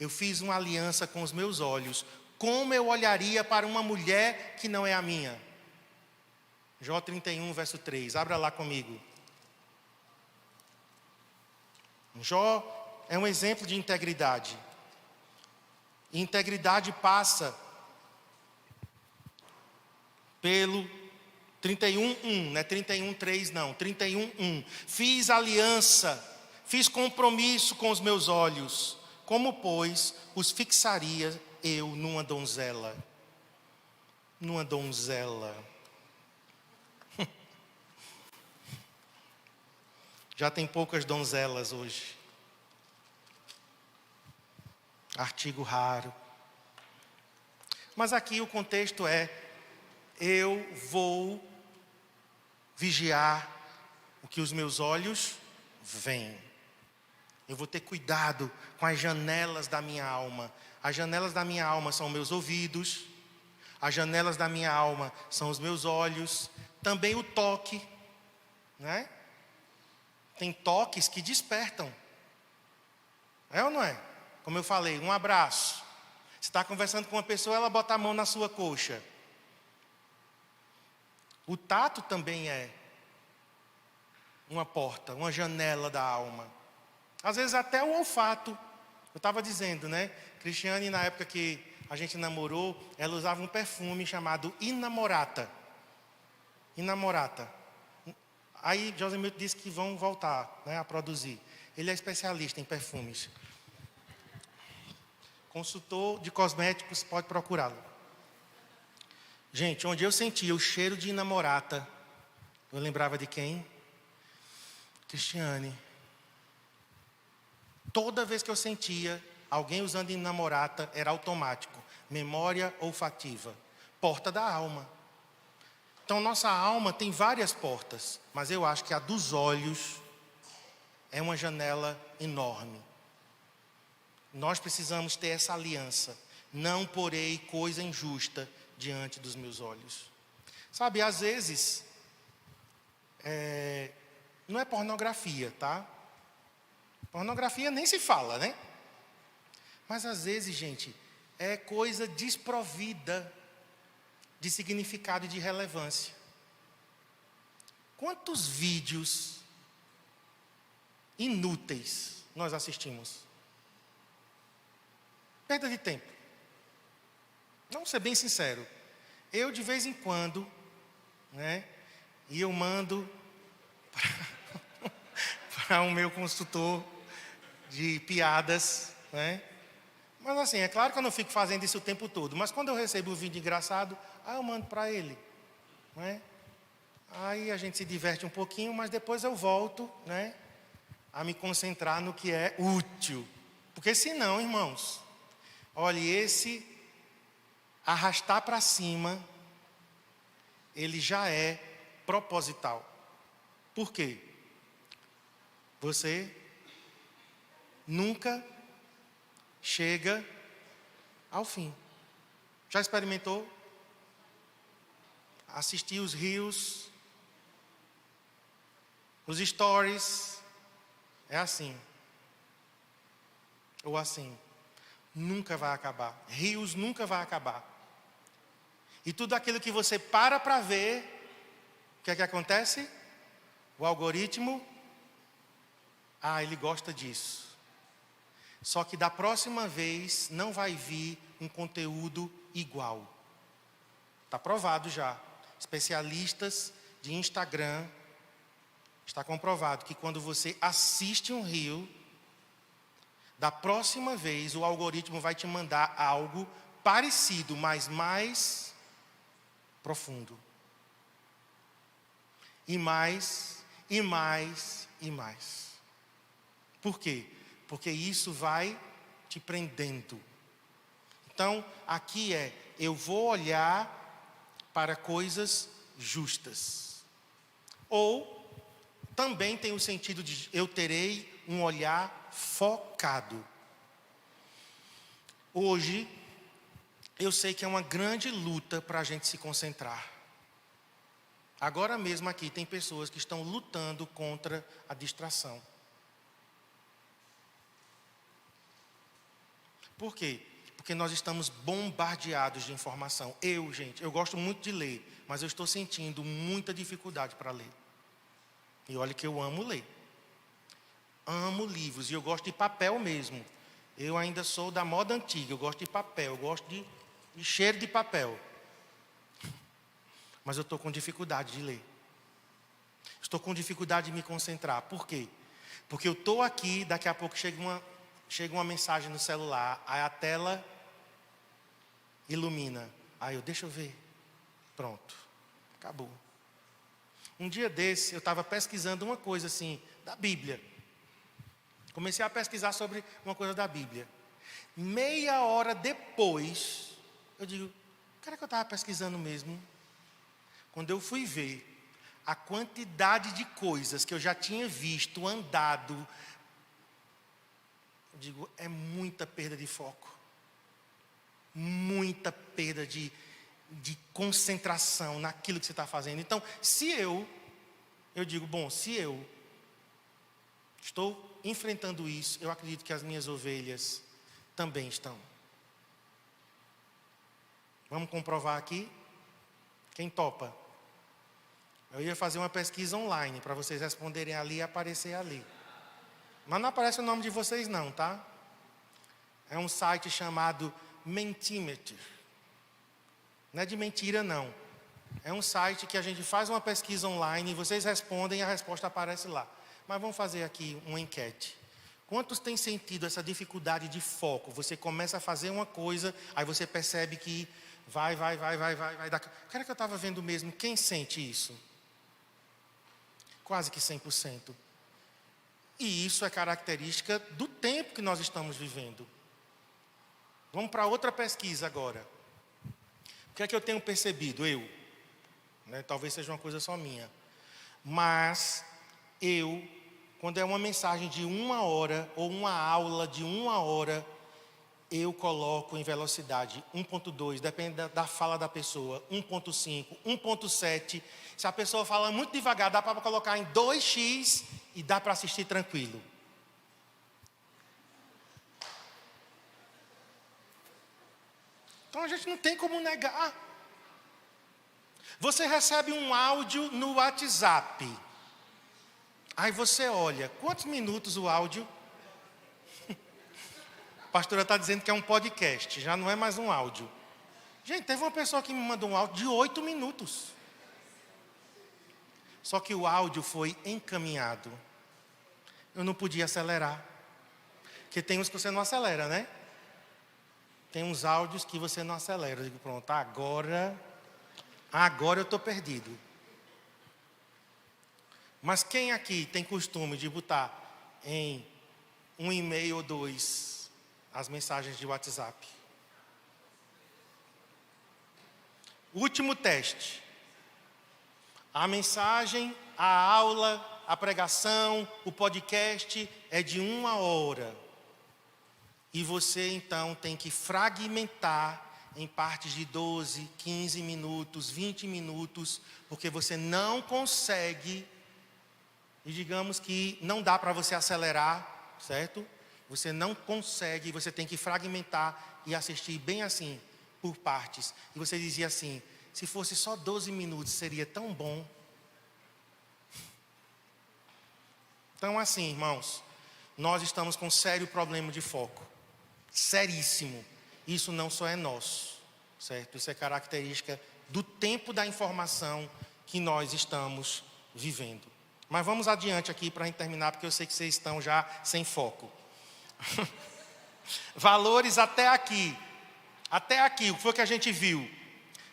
Eu fiz uma aliança com os meus olhos. Como eu olharia para uma mulher que não é a minha? Jó 31, verso 3. Abra lá comigo. Jó é um exemplo de integridade. E integridade passa pelo 31:1, não é 31:3 não, 31:1. Fiz aliança, fiz compromisso com os meus olhos. Como, pois, os fixaria eu numa donzela? Numa donzela. Já tem poucas donzelas hoje. Artigo raro. Mas aqui o contexto é: eu vou vigiar o que os meus olhos veem. Eu vou ter cuidado com as janelas da minha alma. As janelas da minha alma são meus ouvidos. As janelas da minha alma são os meus olhos. Também o toque, né? Tem toques que despertam. É ou não é? Como eu falei, um abraço. Você está conversando com uma pessoa, ela bota a mão na sua coxa. O tato também é uma porta, uma janela da alma. Às vezes até o olfato. Eu estava dizendo, né? Cristiane, na época que a gente namorou, ela usava um perfume chamado Inamorata. Inamorata. Aí José Milton disse que vão voltar, né, a produzir. Ele é especialista em perfumes. Consultor de cosméticos, pode procurá-lo. Gente, onde eu sentia o cheiro de Inamorata, eu lembrava de quem? Cristiane. Toda vez que eu sentia alguém usando Inamorata, era automático. Memória olfativa. Porta da alma. Então, nossa alma tem várias portas, mas eu acho que a dos olhos é uma janela enorme. Nós precisamos ter essa aliança. Não porei coisa injusta diante dos meus olhos. Sabe, às vezes, não é pornografia, tá? Pornografia nem se fala, né? Mas às vezes, gente, é coisa desprovida de significado e de relevância. Quantos vídeos inúteis nós assistimos? Perda de tempo. Vamos ser bem sincero. Eu, de vez em quando, né, e eu mando para o meu consultor de piadas, né? Mas assim, é claro que eu não fico fazendo isso o tempo todo. Mas quando eu recebo um vídeo engraçado, eu mando para ele, né? Aí a gente se diverte um pouquinho, mas depois eu volto, né, a me concentrar no que é útil. Porque senão, irmãos, olhe, esse arrastar para cima, ele já é proposital. Por quê? Você nunca chega ao fim. Já experimentou? Assistir os reels, os stories, é assim. Ou assim. Nunca vai acabar. Rios nunca vai acabar. E tudo aquilo que você para ver, o que é que acontece? O algoritmo, ele gosta disso. Só que da próxima vez não vai vir um conteúdo igual. Está provado já. Especialistas de Instagram, está comprovado que quando você assiste um reel, da próxima vez o algoritmo vai te mandar algo parecido, mas mais profundo. E mais, e mais, e mais. Por quê? Porque isso vai te prendendo. Então, aqui eu vou olhar para coisas justas. Ou, também tem o sentido de eu terei um olhar focado. Hoje, eu sei que é uma grande luta para a gente se concentrar. Agora mesmo aqui tem pessoas que estão lutando contra a distração. Por quê? Porque nós estamos bombardeados de informação. Eu gosto muito de ler, mas eu estou sentindo muita dificuldade para ler. E olha que eu amo ler. Amo livros e eu gosto de papel mesmo. Eu ainda sou da moda antiga, eu gosto de papel, eu gosto de cheiro de papel. Mas eu estou com dificuldade de ler. Estou com dificuldade de me concentrar. Por quê? Porque eu estou aqui, daqui a pouco chega uma mensagem no celular, aí a tela ilumina. Aí deixa eu ver. Pronto, acabou. Um dia desse, eu estava pesquisando uma coisa assim, da Bíblia. Comecei a pesquisar sobre uma coisa da Bíblia. Meia hora depois, eu digo, o que era que eu estava pesquisando mesmo? Quando eu fui ver a quantidade de coisas que eu já tinha visto, andado, eu digo, é muita perda de foco. Muita perda de concentração naquilo que você está fazendo. Então, se eu estou enfrentando isso, eu acredito que as minhas ovelhas também estão. Vamos comprovar aqui? Quem topa? Eu ia fazer uma pesquisa online para vocês responderem ali e aparecer ali. Mas não aparece o nome de vocês não, tá? É um site chamado Mentimeter. Não é de mentira não. É um site que a gente faz uma pesquisa online e vocês respondem e a resposta aparece lá. Mas vamos fazer aqui uma enquete. Quantos têm sentido essa dificuldade de foco? Você começa a fazer uma coisa, aí você percebe que vai. Cara, que eu estava vendo mesmo, quem sente isso? Quase que 100%. E isso é característica do tempo que nós estamos vivendo. Vamos para outra pesquisa agora. O que é que eu tenho percebido? Talvez seja uma coisa só minha. Mas quando é uma mensagem de 1 hora ou uma aula de 1 hora, eu coloco em velocidade 1.2, depende da fala da pessoa, 1.5, 1.7. Se a pessoa fala muito devagar, dá para colocar em 2x e dá para assistir tranquilo. Então a gente não tem como negar. Você recebe um áudio no WhatsApp. Aí você olha, quantos minutos o áudio? A pastora está dizendo que é um podcast, já não é mais um áudio. Gente, teve uma pessoa que me mandou um áudio de 8 minutos. Só que o áudio foi encaminhado. Eu não podia acelerar. Porque tem uns que você não acelera, né? Tem uns áudios que você não acelera. Eu digo, pronto, agora eu estou perdido. Mas quem aqui tem costume de botar em 1 e-mail ou 2 as mensagens de WhatsApp? Último teste. A mensagem, a aula, a pregação, o podcast é de 1 hora. E você então tem que fragmentar em partes de 12, 15 minutos, 20 minutos, porque você não consegue e digamos que não dá para você acelerar, certo? Você não consegue, você tem que fragmentar e assistir bem assim, por partes. E você dizia assim: se fosse só 12 minutos, seria tão bom. Então, assim, irmãos, nós estamos com sério problema de foco. Seríssimo. Isso não só é nosso, certo? Isso é característica do tempo da informação que nós estamos vivendo. Mas vamos adiante aqui para a gente terminar, porque eu sei que vocês estão já sem foco. Valores até aqui. Até aqui, o que foi que a gente viu?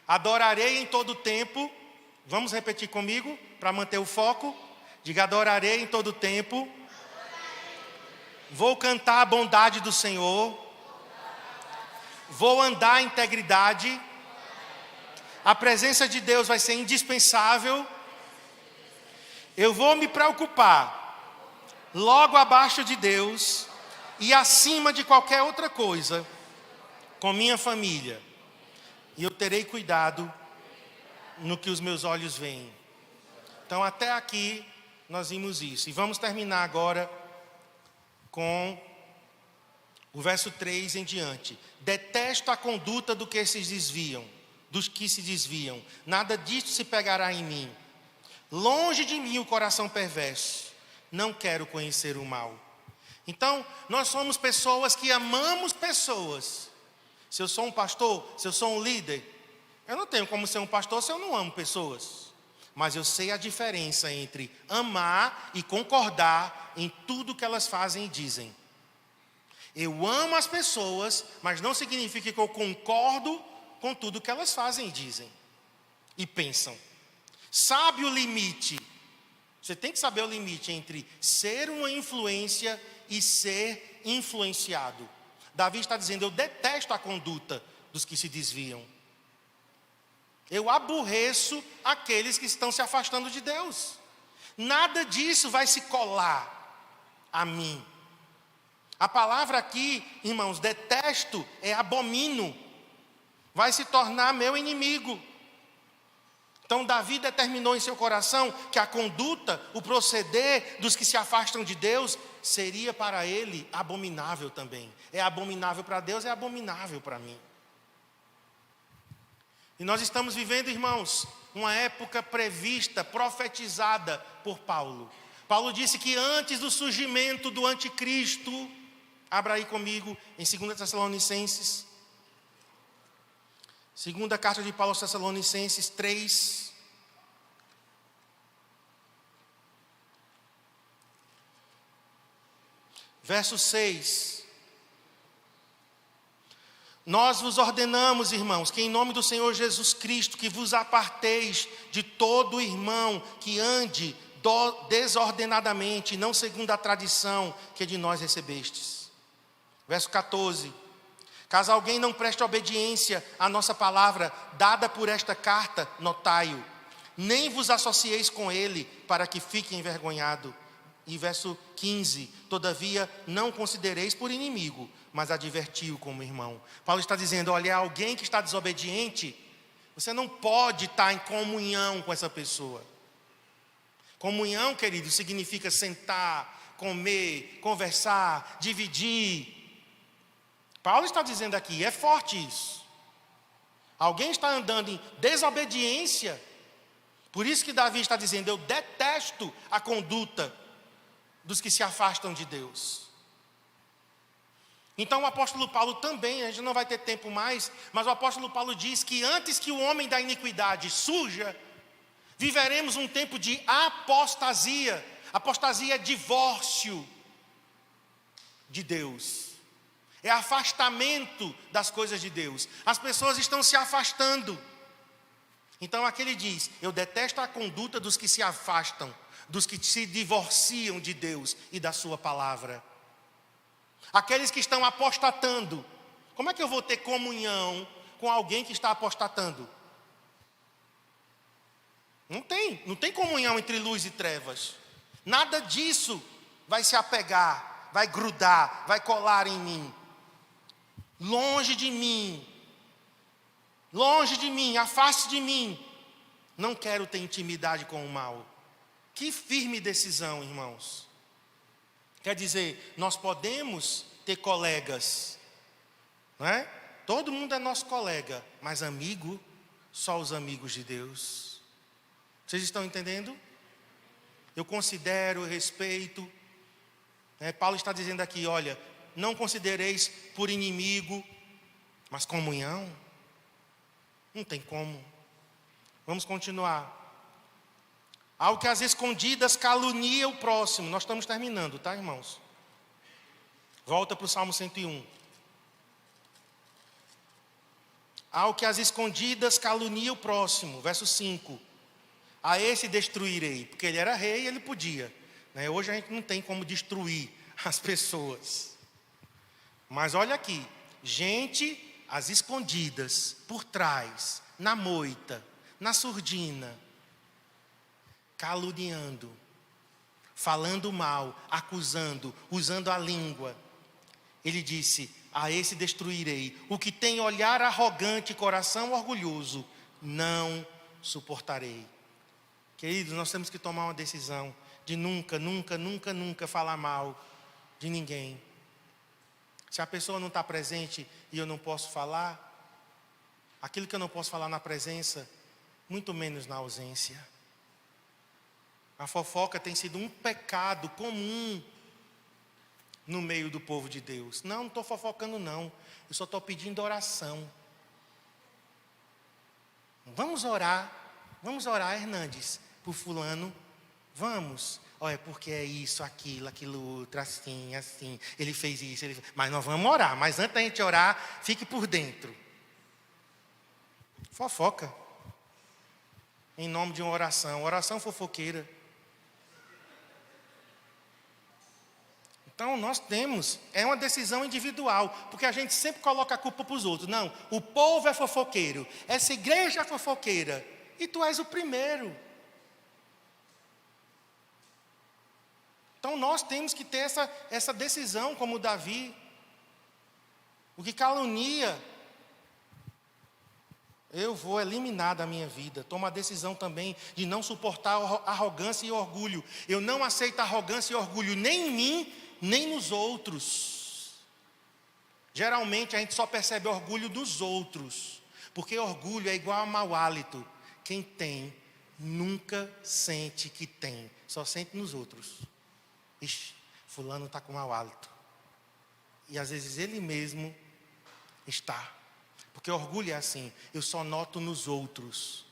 Adorarei em todo tempo. Vamos repetir comigo, para manter o foco. Diga: adorarei em todo tempo. Vou cantar a bondade do Senhor. Vou andar em integridade. A presença de Deus vai ser indispensável. Eu vou me preocupar logo abaixo de Deus e acima de qualquer outra coisa com minha família. E eu terei cuidado no que os meus olhos veem. Então, até aqui nós vimos isso. E vamos terminar agora com o verso 3 em diante. Detesto a conduta dos que se desviam. Nada disso se pegará em mim. Longe de mim o coração perverso. Não quero conhecer o mal. Então, nós somos pessoas que amamos pessoas. Se eu sou um pastor, se eu sou um líder, eu não tenho como ser um pastor se eu não amo pessoas. Mas eu sei a diferença entre amar e concordar em tudo que elas fazem e dizem. Eu amo as pessoas, mas não significa que eu concordo com tudo que elas fazem e dizem. E pensam. Sabe o limite. Você tem que saber o limite entre ser uma influência e ser influenciado. Davi está dizendo: eu detesto a conduta dos que se desviam. Eu aborreço aqueles que estão se afastando de Deus. Nada disso vai se colar a mim. A palavra aqui, irmãos, detesto é abomino. Vai se tornar meu inimigo. Então Davi determinou em seu coração que a conduta, o proceder dos que se afastam de Deus seria para ele abominável também. É abominável para Deus, é abominável para mim. E nós estamos vivendo, irmãos, uma época prevista, profetizada por Paulo. Paulo disse que antes do surgimento do anticristo, abra aí comigo em 2 Tessalonicenses. Segunda carta de Paulo aos Tessalonicenses 3. Verso 6. Nós vos ordenamos, irmãos, que em nome do Senhor Jesus Cristo, que vos aparteis de todo irmão que ande desordenadamente, não segundo a tradição que de nós recebestes. Verso 14. Caso alguém não preste obediência à nossa palavra, dada por esta carta, notai-o. Nem vos associeis com ele, para que fique envergonhado. E verso 15. Todavia, não considereis por inimigo, mas adverti-o como irmão. Paulo está dizendo: olha, alguém que está desobediente, você não pode estar em comunhão com essa pessoa. Comunhão, querido, significa sentar, comer, conversar, dividir. Paulo está dizendo aqui, é forte isso. Alguém está andando em desobediência. Por isso que Davi está dizendo: eu detesto a conduta dos que se afastam de Deus. Então o apóstolo Paulo também, a gente não vai ter tempo mais, mas o apóstolo Paulo diz que antes que o homem da iniquidade surja, viveremos um tempo de apostasia. Apostasia é divórcio de Deus. É afastamento das coisas de Deus. As pessoas estão se afastando. Então aqui ele diz: eu detesto a conduta dos que se afastam, dos que se divorciam de Deus e da sua palavra. Aqueles que estão apostatando. Como é que eu vou ter comunhão com alguém que está apostatando? Não tem comunhão entre luz e trevas. Nada disso vai se apegar, vai grudar, vai colar em mim. Longe de mim, afaste de mim. Não quero ter intimidade com o mal. Que firme decisão, irmãos. Quer dizer, nós podemos ter colegas, não é? Todo mundo é nosso colega, mas amigo, só os amigos de Deus. Vocês estão entendendo? Eu considero, eu respeito. Paulo está dizendo aqui, olha, não considereis por inimigo, mas comunhão. Não tem como. Vamos continuar. Ao que às escondidas calunia o próximo. Nós estamos terminando, tá, irmãos? Volta para o Salmo 101. Ao que às escondidas calunia o próximo. Verso 5. A esse destruirei. Porque ele era rei e ele podia. Hoje a gente não tem como destruir as pessoas. Mas olha aqui. Gente às escondidas, por trás, na moita, na surdina, caluniando, falando mal, acusando, usando a língua. Ele disse, a esse destruirei. O que tem olhar arrogante e coração orgulhoso, não suportarei. Queridos, nós temos que tomar uma decisão de nunca, nunca, nunca, nunca falar mal de ninguém. Se a pessoa não está presente e eu não posso falar, aquilo que eu não posso falar na presença, muito menos na ausência. A fofoca tem sido um pecado comum no meio do povo de Deus. Não estou fofocando não, eu só estou pedindo oração. Vamos orar, Hernandes, por fulano, vamos. Olha, porque é isso, aquilo outro, assim, ele fez isso, mas nós vamos orar, mas antes da gente orar, fique por dentro. Fofoca. Em nome de uma oração fofoqueira. Então nós temos, é uma decisão individual, porque a gente sempre coloca a culpa para os outros. Não, o povo é fofoqueiro, essa igreja é fofoqueira, e tu és o primeiro. Então nós temos que ter essa decisão como Davi. O que calunia, eu vou eliminar da minha vida. Tomo a decisão também de não suportar arrogância e orgulho. Eu não aceito arrogância e orgulho nem em mim, nem nos outros. Geralmente a gente só percebe orgulho dos outros, porque orgulho é igual a mau hálito. Quem tem, nunca sente que tem, só sente nos outros. Ixi, fulano está com mau hálito. E às vezes ele mesmo está. Porque orgulho é assim, eu só noto nos outros.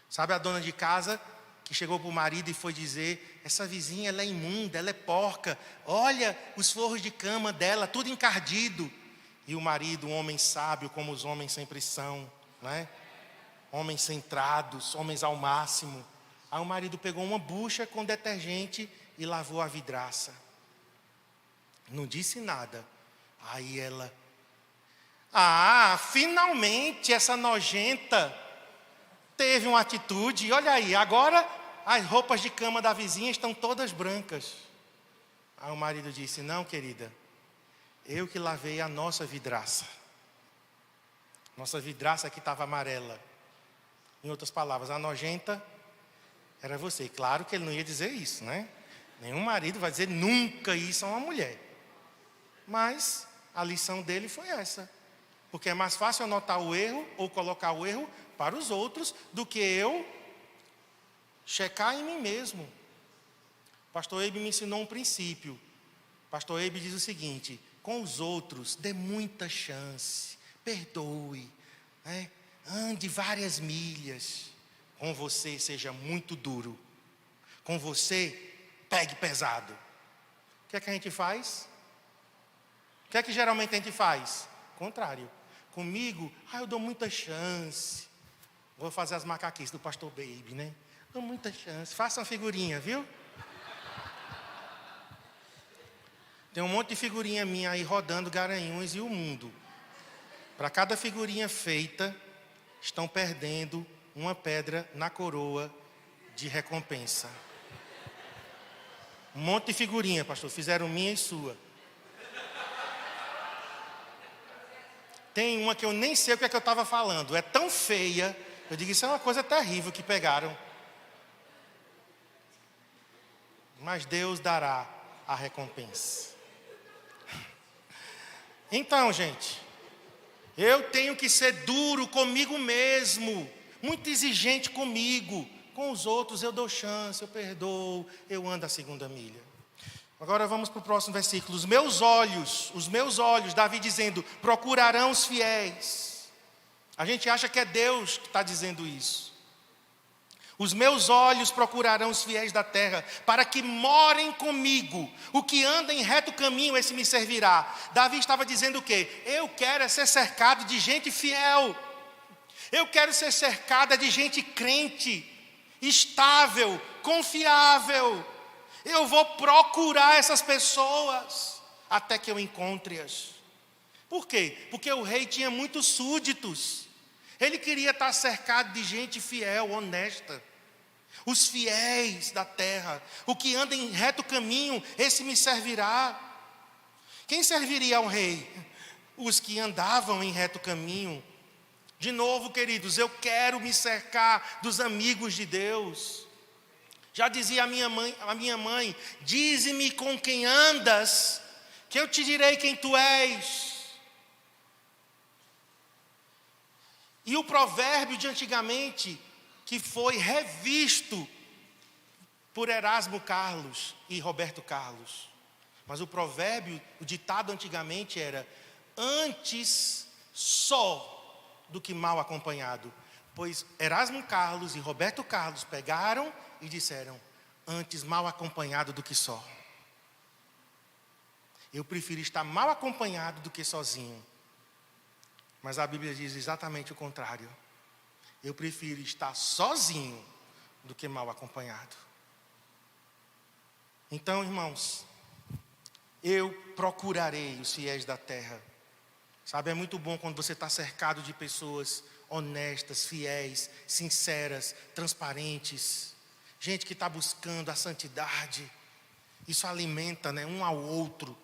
Sabe a dona de casa que chegou para o marido e foi dizer, essa vizinha ela é imunda, ela é porca. Olha os forros de cama dela, tudo encardido. E o marido, um homem sábio, como os homens sempre são, né? Homens centrados, homens ao máximo. Aí o marido pegou uma bucha com detergente e lavou a vidraça. Não disse nada. Aí ela, finalmente essa nojenta teve uma atitude. Olha aí, agora as roupas de cama da vizinha estão todas brancas. Aí o marido disse, não querida, eu que lavei a nossa vidraça. Nossa vidraça aqui estava amarela. Em outras palavras, a nojenta era você. Claro que ele não ia dizer isso, né? Nenhum marido vai dizer nunca isso a uma mulher. Mas a lição dele foi essa. Porque é mais fácil eu notar o erro ou colocar o erro para os outros do que eu checar em mim mesmo. Pastor Eibe me ensinou um princípio. Pastor Eibe diz o seguinte, com os outros dê muita chance, perdoe, né? Ande várias milhas. Com você seja muito duro. Com você pegue pesado. O que é que a gente faz? O que é que geralmente a gente faz? Contrário. Comigo, eu dou muita chance. Vou fazer as macaquices do pastor Baby, né? Dou muita chance. Faça uma figurinha, viu? Tem um monte de figurinha minha aí rodando Garanhuns e o mundo. Para cada figurinha feita, estão perdendo uma pedra na coroa de recompensa. Um monte de figurinha, pastor. Fizeram minha e sua. Tem uma que eu nem sei o que é que eu estava falando. É tão feia. Eu digo, isso é uma coisa terrível que pegaram. mas Deus dará a recompensa. Então, gente, eu tenho que ser duro comigo mesmo, muito exigente comigo. Com os outros eu dou chance, eu perdoo, eu ando a segunda milha. Agora vamos para o próximo versículo. Os meus olhos, Davi dizendo, procurarão os fiéis. A gente acha que é Deus que está dizendo isso. Os meus olhos procurarão os fiéis da terra, para que morem comigo. O que anda em reto caminho, esse me servirá. Davi estava dizendo o quê? Eu quero ser cercado de gente fiel. Eu quero ser cercada de gente crente, estável, confiável. Eu vou procurar essas pessoas até que eu encontre-as. Por quê? Porque o rei tinha muitos súditos. Ele queria estar cercado de gente fiel, honesta. Os fiéis da terra. O que anda em reto caminho, esse me servirá. Quem serviria ao rei? Os que andavam em reto caminho. De novo, queridos, eu quero me cercar dos amigos de Deus. Já dizia a minha mãe, dize-me com quem andas, que eu te direi quem tu és. E o provérbio de antigamente, que foi revisto por Erasmo Carlos e Roberto Carlos. Mas o provérbio, o ditado antigamente era, antes só do que mal acompanhado. Pois Erasmo Carlos e Roberto Carlos pegaram e disseram, antes mal acompanhado do que só. Eu prefiro estar mal acompanhado do que sozinho. Mas a Bíblia diz exatamente o contrário. Eu prefiro estar sozinho do que mal acompanhado. Então, irmãos, eu procurarei os fiéis da terra. Sabe, é muito bom quando você está cercado de pessoas honestas, fiéis, sinceras, transparentes. Gente que está buscando a santidade. Isso alimenta, um ao outro.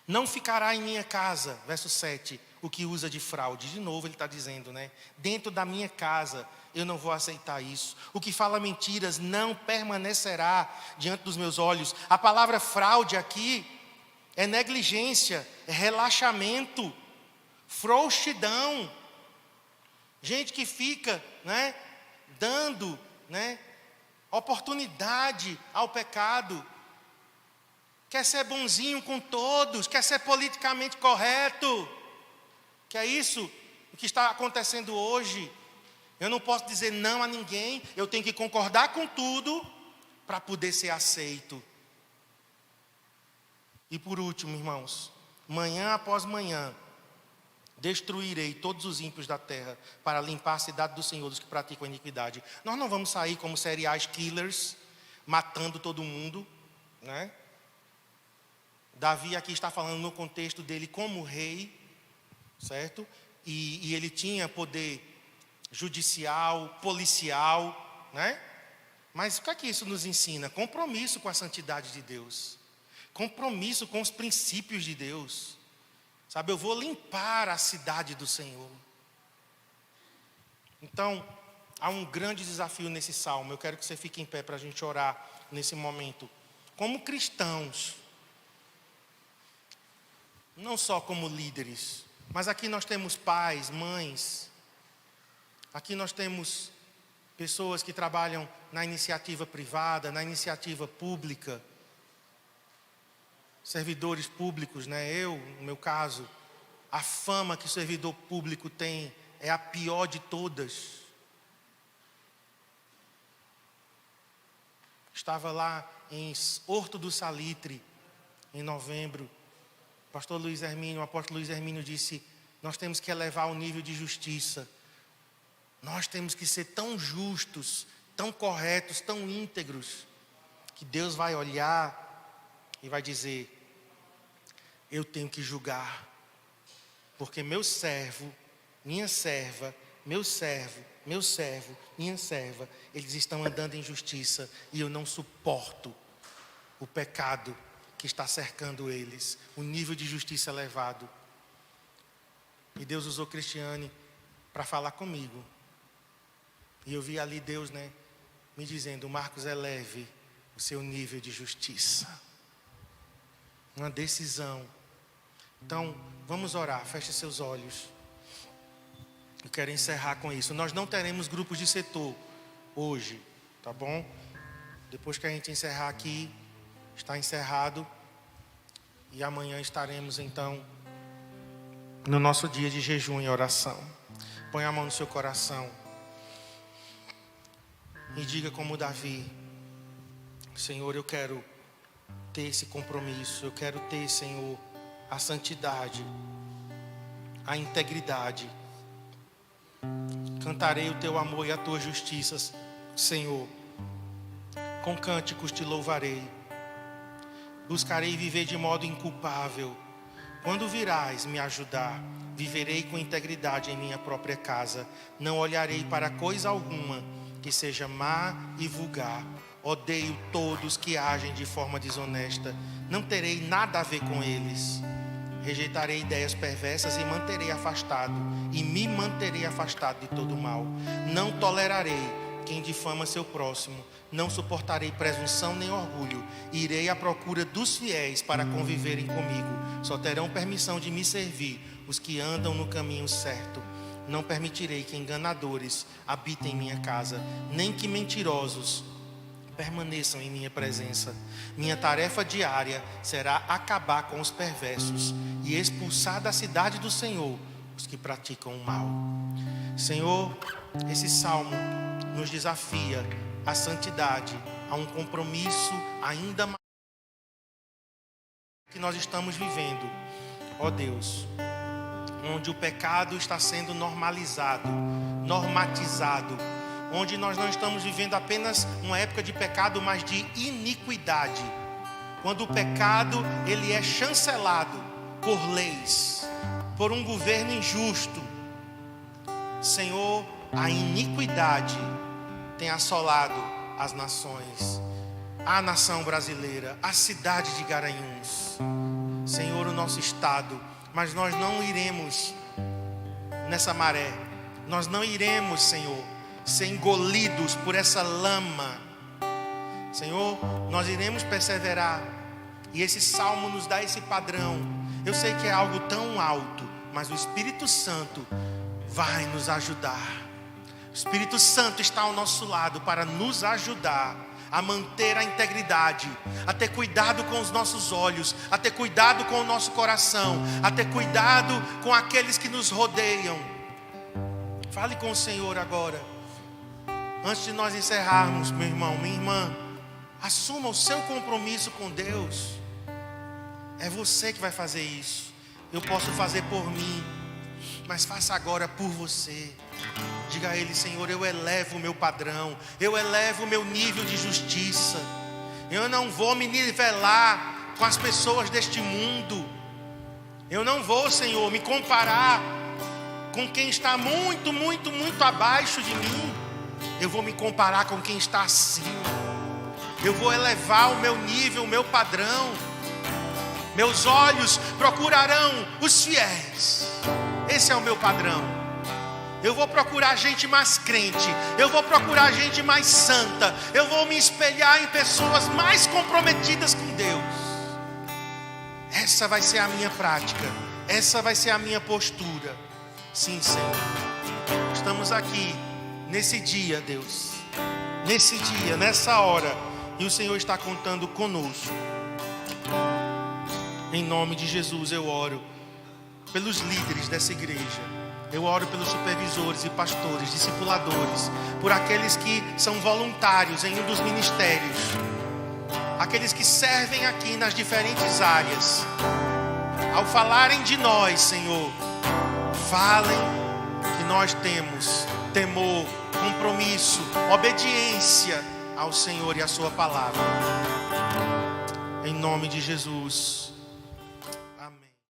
Não ficará em minha casa, verso 7, o que usa de fraude. De novo ele está dizendo, dentro da minha casa eu não vou aceitar isso. O que fala mentiras não permanecerá diante dos meus olhos. A palavra fraude aqui é negligência, é relaxamento, frouxidão. Gente que fica, dando, oportunidade ao pecado. Quer ser bonzinho com todos, quer ser politicamente correto. Que é isso o que está acontecendo hoje. Eu não posso dizer não a ninguém, eu tenho que concordar com tudo para poder ser aceito. E por último, irmãos, manhã após manhã, destruirei todos os ímpios da terra para limpar a cidade do Senhor dos que praticam a iniquidade. Nós não vamos sair como serial killers, matando todo mundo, Davi aqui está falando no contexto dele como rei, certo? E ele tinha poder judicial, policial, Mas o que é que isso nos ensina? Compromisso com a santidade de Deus. Compromisso com os princípios de Deus. Sabe, eu vou limpar a cidade do Senhor. Então, há um grande desafio nesse salmo. Eu quero que você fique em pé para a gente orar nesse momento. Como cristãos, não só como líderes, mas aqui nós temos pais, mães, aqui nós temos pessoas que trabalham na iniciativa privada, na iniciativa pública, servidores públicos, Eu, no meu caso, a fama que o servidor público tem é a pior de todas. Estava lá em Horto do Salitre, em novembro. O apóstolo Luiz Hermínio disse, nós temos que elevar o nível de justiça. Nós temos que ser tão justos, tão corretos, tão íntegros, que Deus vai olhar e vai dizer, eu tenho que julgar, porque meu servo, minha serva, meu servo, minha serva, eles estão andando em justiça e eu não suporto o pecado que está cercando eles, o nível de justiça elevado. E Deus usou Cristiane para falar comigo. E eu vi ali Deus, me dizendo, Marcos, eleve o seu nível de justiça. Uma decisão. Então, vamos orar, feche seus olhos. Eu quero encerrar com isso. Nós não teremos grupos de setor hoje, tá bom? Depois que a gente encerrar aqui, está encerrado. E amanhã estaremos então no nosso dia de jejum e oração. Põe a mão no seu coração e diga como Davi: Senhor, eu quero ter esse compromisso. Eu quero ter, Senhor, a santidade, a integridade. Cantarei o teu amor e a tua justiça, Senhor. Com cânticos te louvarei. Buscarei viver de modo inculpável. Quando virás me ajudar, viverei com integridade em minha própria casa. Não olharei para coisa alguma que seja má e vulgar. Odeio todos que agem de forma desonesta. Não terei nada a ver com eles. Rejeitarei ideias perversas e me manterei afastado de todo mal. Não tolerarei quem difama seu próximo. Não suportarei presunção nem orgulho. Irei à procura dos fiéis para conviverem comigo. Só terão permissão de me servir os que andam no caminho certo. Não permitirei que enganadores habitem minha casa, nem que mentirosos permaneçam em minha presença. Minha tarefa diária será acabar com os perversos e expulsar da cidade do Senhor os que praticam o mal. Senhor, esse salmo nos desafia à santidade, a um compromisso ainda maior que nós estamos vivendo, ó Deus, onde o pecado está sendo normatizado, onde nós não estamos vivendo apenas uma época de pecado, mas de iniquidade. Quando o pecado ele é chancelado por leis, por um governo injusto. Senhor, a iniquidade tem assolado as nações, a nação brasileira, a cidade de Garanhuns, Senhor, o nosso estado. Mas nós não iremos nessa maré, nós não iremos, Senhor, ser engolidos por essa lama. Senhor, nós iremos perseverar. E esse salmo nos dá esse padrão. Eu sei que é algo tão alto, mas o Espírito Santo vai nos ajudar. O Espírito Santo está ao nosso lado para nos ajudar a manter a integridade, a ter cuidado com os nossos olhos, a ter cuidado com o nosso coração, a ter cuidado com aqueles que nos rodeiam. Fale com o Senhor agora. Antes de nós encerrarmos, meu irmão, minha irmã, assuma o seu compromisso com Deus. É você que vai fazer isso. Eu posso fazer por mim, mas faça agora por você. Diga a Ele: Senhor, eu elevo o meu padrão, eu elevo o meu nível de justiça. Eu não vou me nivelar com as pessoas deste mundo. Eu não vou, Senhor, me comparar com quem está muito, muito, muito abaixo de mim. Eu vou me comparar com quem está acima. Eu vou elevar o meu nível, o meu padrão. Meus olhos procurarão os fiéis. Esse é o meu padrão. Eu vou procurar gente mais crente. Eu vou procurar gente mais santa. Eu vou me espelhar em pessoas mais comprometidas com Deus. Essa vai ser a minha prática. Essa vai ser a minha postura. Sim, Senhor. Estamos aqui nesse dia, Deus. Nesse dia, nessa hora. E o Senhor está contando conosco. Em nome de Jesus eu oro pelos líderes dessa igreja. Eu oro pelos supervisores e pastores, discipuladores, por aqueles que são voluntários em um dos ministérios, aqueles que servem aqui nas diferentes áreas. Ao falarem de nós, Senhor, falem que nós temos temor, compromisso, obediência ao Senhor e à sua palavra. Em nome de Jesus.